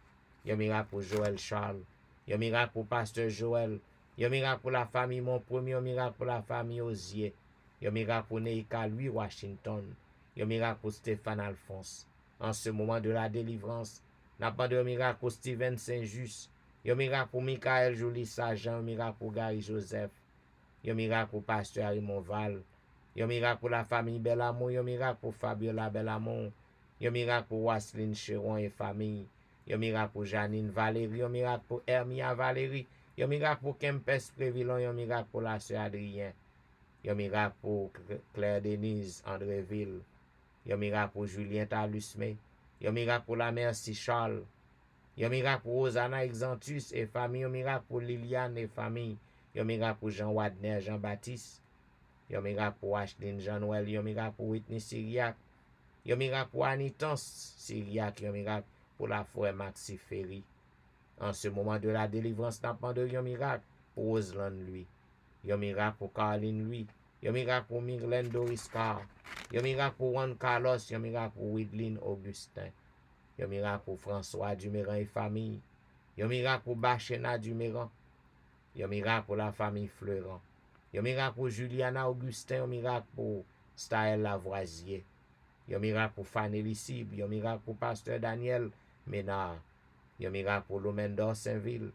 Yon miracle pour Joël Charles. Yon miracle pour Pasteur Joël. Yon miracle pour la famille Mon Premier. Yon miracle pour la famille Osier. Yon miracle pour Neika Louis Washington. Yon miracle pour Stéphane Alphonse. En ce moment de la délivrance, n'a pas de miracle pour Steven Saint-Just. Yon miracle pour Michael Jolie Sargent. Yon miracle pour Gary Joseph. Yon miracle pour Pasteur Raymond Val. Yon miracle pour la famille Bellamont. Yon miracle pour Fabiola Bellamont. Yon miracle pour Wasseline Cheron et famille. Yon miracle pour Janine Valérie. Yon miracle pour Hermia Valérie. Yon miracle pour Kempes Prévillon. Yon miracle pour la sœur Adrien. Yon miracle pour Claire Denise Andréville. Yon miracle pour Julien Talusme. Yon miracle pour la Merci Charles. Yon miracle pour Rosanna Exantus et famille. Yon miracle pour Liliane et famille. Yon miracle pour Jean Wadner Jean-Baptiste. Yon miracle pour Ashlyn Jean-Noël. Yon miracle pour Whitney Syriac. Yon miracle pour Anitans Syriac. Yon miracle pour la forêt Maxi Ferry. En ce moment de la délivrance, n'a pas de yon miracle pour Roslan lui. Yon miracle pour Caroline lui. Yon miracle pour Myrlène Doriscar. Yon miracle pour Juan Carlos. Yon miracle pour Widlin Augustin. Yon miracle pour François Duméran et famille. Yon miracle pour Bachena Duméran. Yon miracle pour la famille Fleurant. Yon miracle pour Juliana Augustin. Yon miracle pour Staël Lavoisier. Yon miracle pour Fanny Lissib. Yon miracle pour Pasteur Daniel Ménard. Yon miracle pour Lomendor Saint-Ville.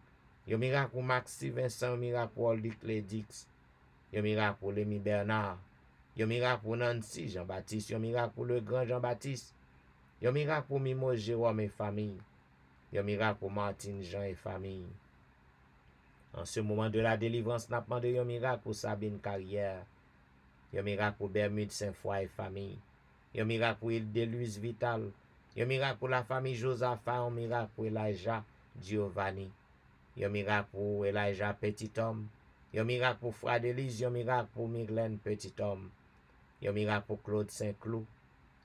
Yon miracle pour Maxi Vincent. Yon miracle pour Oldic Ledix. Yon miracle pour Lémi Bernard. Yon miracle pour Nancy Jean-Baptiste. Yon miracle pour le grand Jean-Baptiste. Yon miracle pour Mimo Jérôme et famille. Yon miracle pour Martine Jean et famille. En ce moment de la délivrance, n'a demandé yon miracle pour Sabine Carrière. Yon miracle pour Bermude Saint-Foy et famille. Yon miracle pour Ildeluise Vital. Yon miracle pour la famille Josaphat. Yon miracle pour Elijah Giovanni. Yon miracle pour Elijah Petit-Homme. Yon miracle pour Fradélise. Yon miracle pour Myrlène Petit-Homme. Yon miracle pour Claude Saint-Cloud.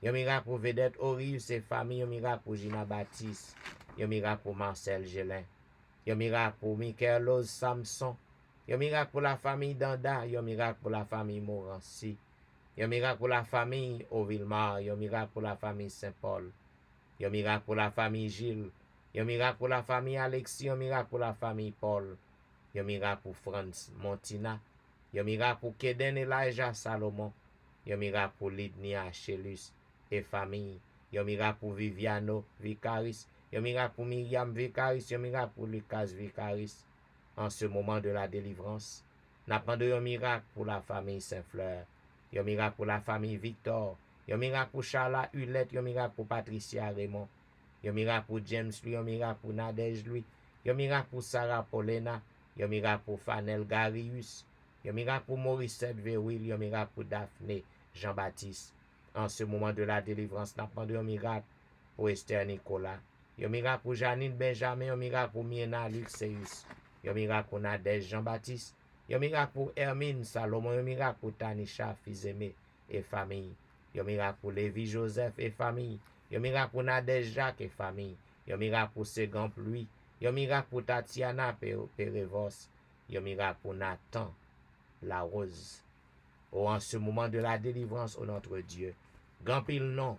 Yon miracle pour Vedette Orius et famille. Yon miracle pour Gina Baptiste. Yon miracle pour Marcel Gélin. Yon miracle pour Michael Loz Samson. Yon miracle pour la famille Danda. Yon miracle pour la famille Morancy. Yon miracle pour la famille Ovilmar. Yon miracle pour la famille Saint-Paul. Yon miracle pour la famille Gilles. Yon miracle pour la famille Alexis. Yon miracle pour la famille Paul. Yon miracle pour Franz Montina. Yon miracle pour Keden Elijah Salomon. Yon miracle pour Lidnia Chelus et famille. Yon miracle pour Viviano Vicaris. Yon miracle pour Myriam Vicaris. Yon miracle pour Lucas Vicaris. En ce moment de la délivrance, n'appendons yon miracle pour la famille Saint-Fleur. Yon miracle pour la famille Victor. Yon miracle pour Charla Hulette. Yon miracle pour Patricia Raymond. Yon miracle pour James Louis. Yon miracle pour Nadège Louis. Yon miracle pour Sarah Paulina. Yon miracle pour Fanel Garius. Yon miracle pour Morissette Verwil. Yon miracle pour Daphné Jean-Baptiste. En ce moment de la délivrance, n'appendons yon miracle pour Esther Nicolas. Yon miracle pour Janine Benjamin. Yon miracle pour Miena Luxeus. Yon miracle pour Nadège Jean-Baptiste. Yon miracle pour Hermine Salomon. Yon miracle pour Tanisha Fils-Aimé et famille. Yon miracle pour Lévi Joseph et famille. Yon miracle pour Nadège Jacques et famille. Yon miracle pour Ségan Pluie. Yon miracle pour Tatiana Perevos. Yon miracle pour Nathan La Rose. Oh, en ce moment de la délivrance, oh notre Dieu, grand pile non,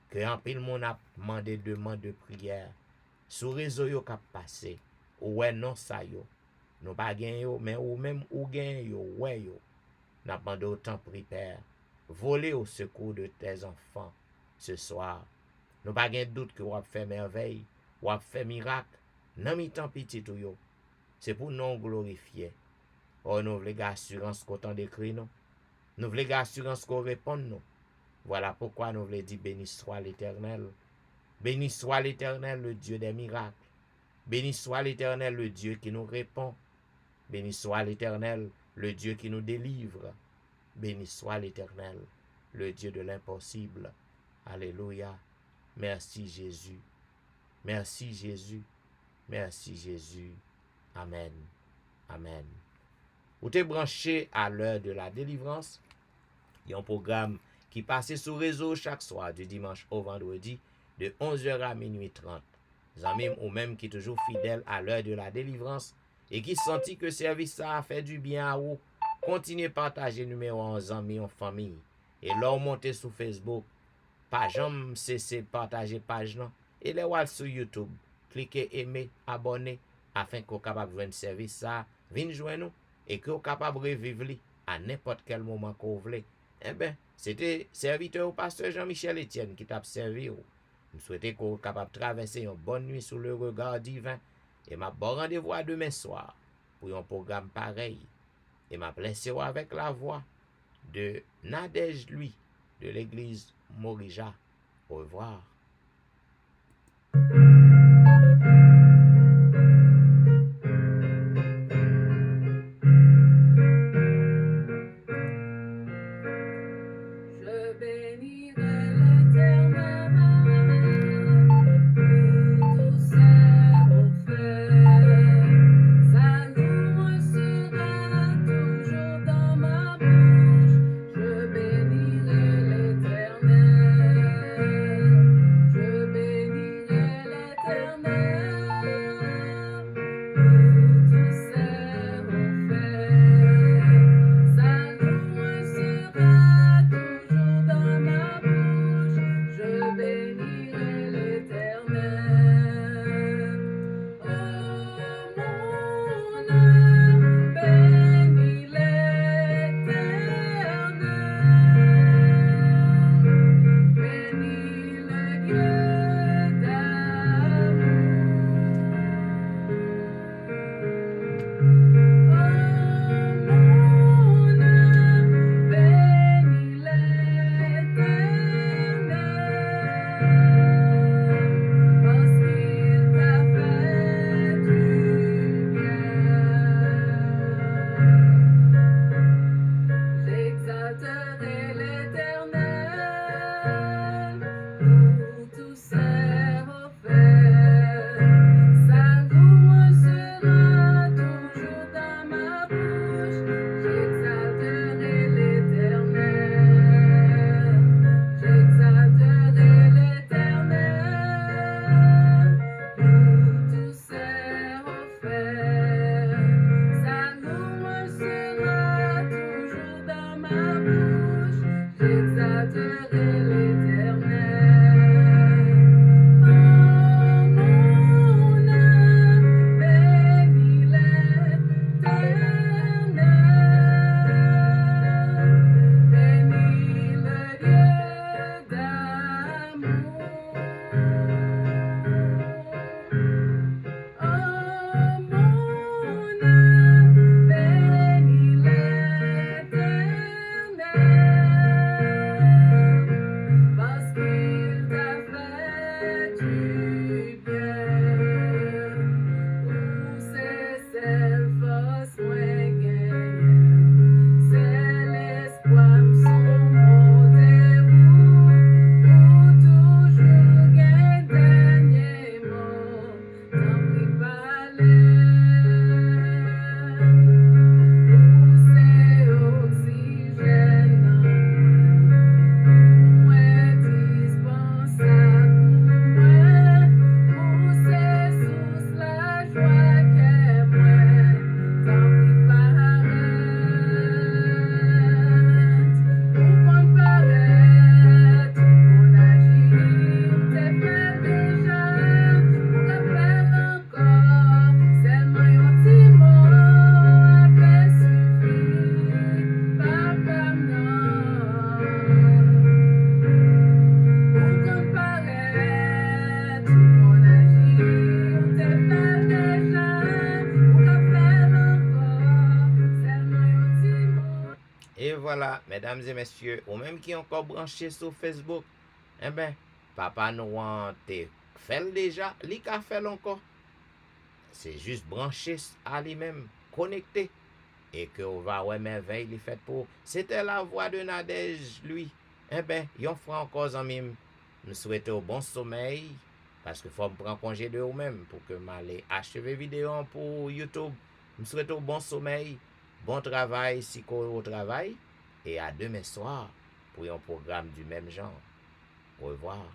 que en pile mon a demandé demande de prière. Sous réseau yo k'ap passé, ou ouais non ça yo. Nous pas gen yo, mais ou même ou gen yo, ouais yo. N'a demandé autant pri Père. Voler au secours de tes enfants ce soir. Nous pas gen doute que ou ap fait merveille, ou ap fait miracle. Nan mi tan petit ou yo. C'est pour nous glorifier. Oh, nous voulons assurance qu'on t'en décrit nous. Nous voulons assurance qu'on réponde nous. Voilà pourquoi nous voulons dire béni soit l'Éternel. Béni soit l'Éternel, le Dieu des miracles. Béni soit l'Éternel, le Dieu qui nous répond. Béni soit l'Éternel, le Dieu qui nous délivre. Béni soit l'Éternel, le Dieu de l'impossible. Alléluia. Merci Jésus. Merci Jésus. Merci Jésus. Amen. Amen. Vous êtes branché à l'heure de la délivrance. Il y a un programme qui passe sur réseau chaque soir du dimanche au vendredi de 11h à minuit 30. Amis ou même qui est toujours fidèle à l'heure de la délivrance et qui sentit que service ça a fait du bien à vous, continuez à partager numéro en amis en famille et leur monter sur Facebook, page cesser partager page non et les voir sur YouTube, cliquez aimer, abonner afin qu'on capable de joindre service ça, venez joindre nous et qu'on capable de revivre à n'importe quel moment qu'on voulez. Eh bien, c'était serviteur au pasteur Jean-Michel Etienne qui t'a servi. Je souhaite qu'on soit capable de traverser une bonne nuit sous le regard divin. Et m'a bon rendez-vous à demain soir pour un programme pareil. Et m'a blessé avec la voix de Nadège Louis de l'église Morija. Au revoir. Et voilà, mesdames et messieurs, ou même qui encore branché sur Facebook, eh ben, Papa Noir te fait déjà, li ka fait encore. C'est juste branché à lui-même, connecté. Et que on va ouais merveille li fait pour. C'était la voix de Nadège, lui. Eh ben, yon fera encore en mime. Me souhaite au bon sommeil. Parce que faut me prendre congé de vous-même pour que m'aller achever vidéo pour YouTube. Me souhaite au bon sommeil, bon travail si au travail. Et à demain soir pour un programme du même genre. Au revoir.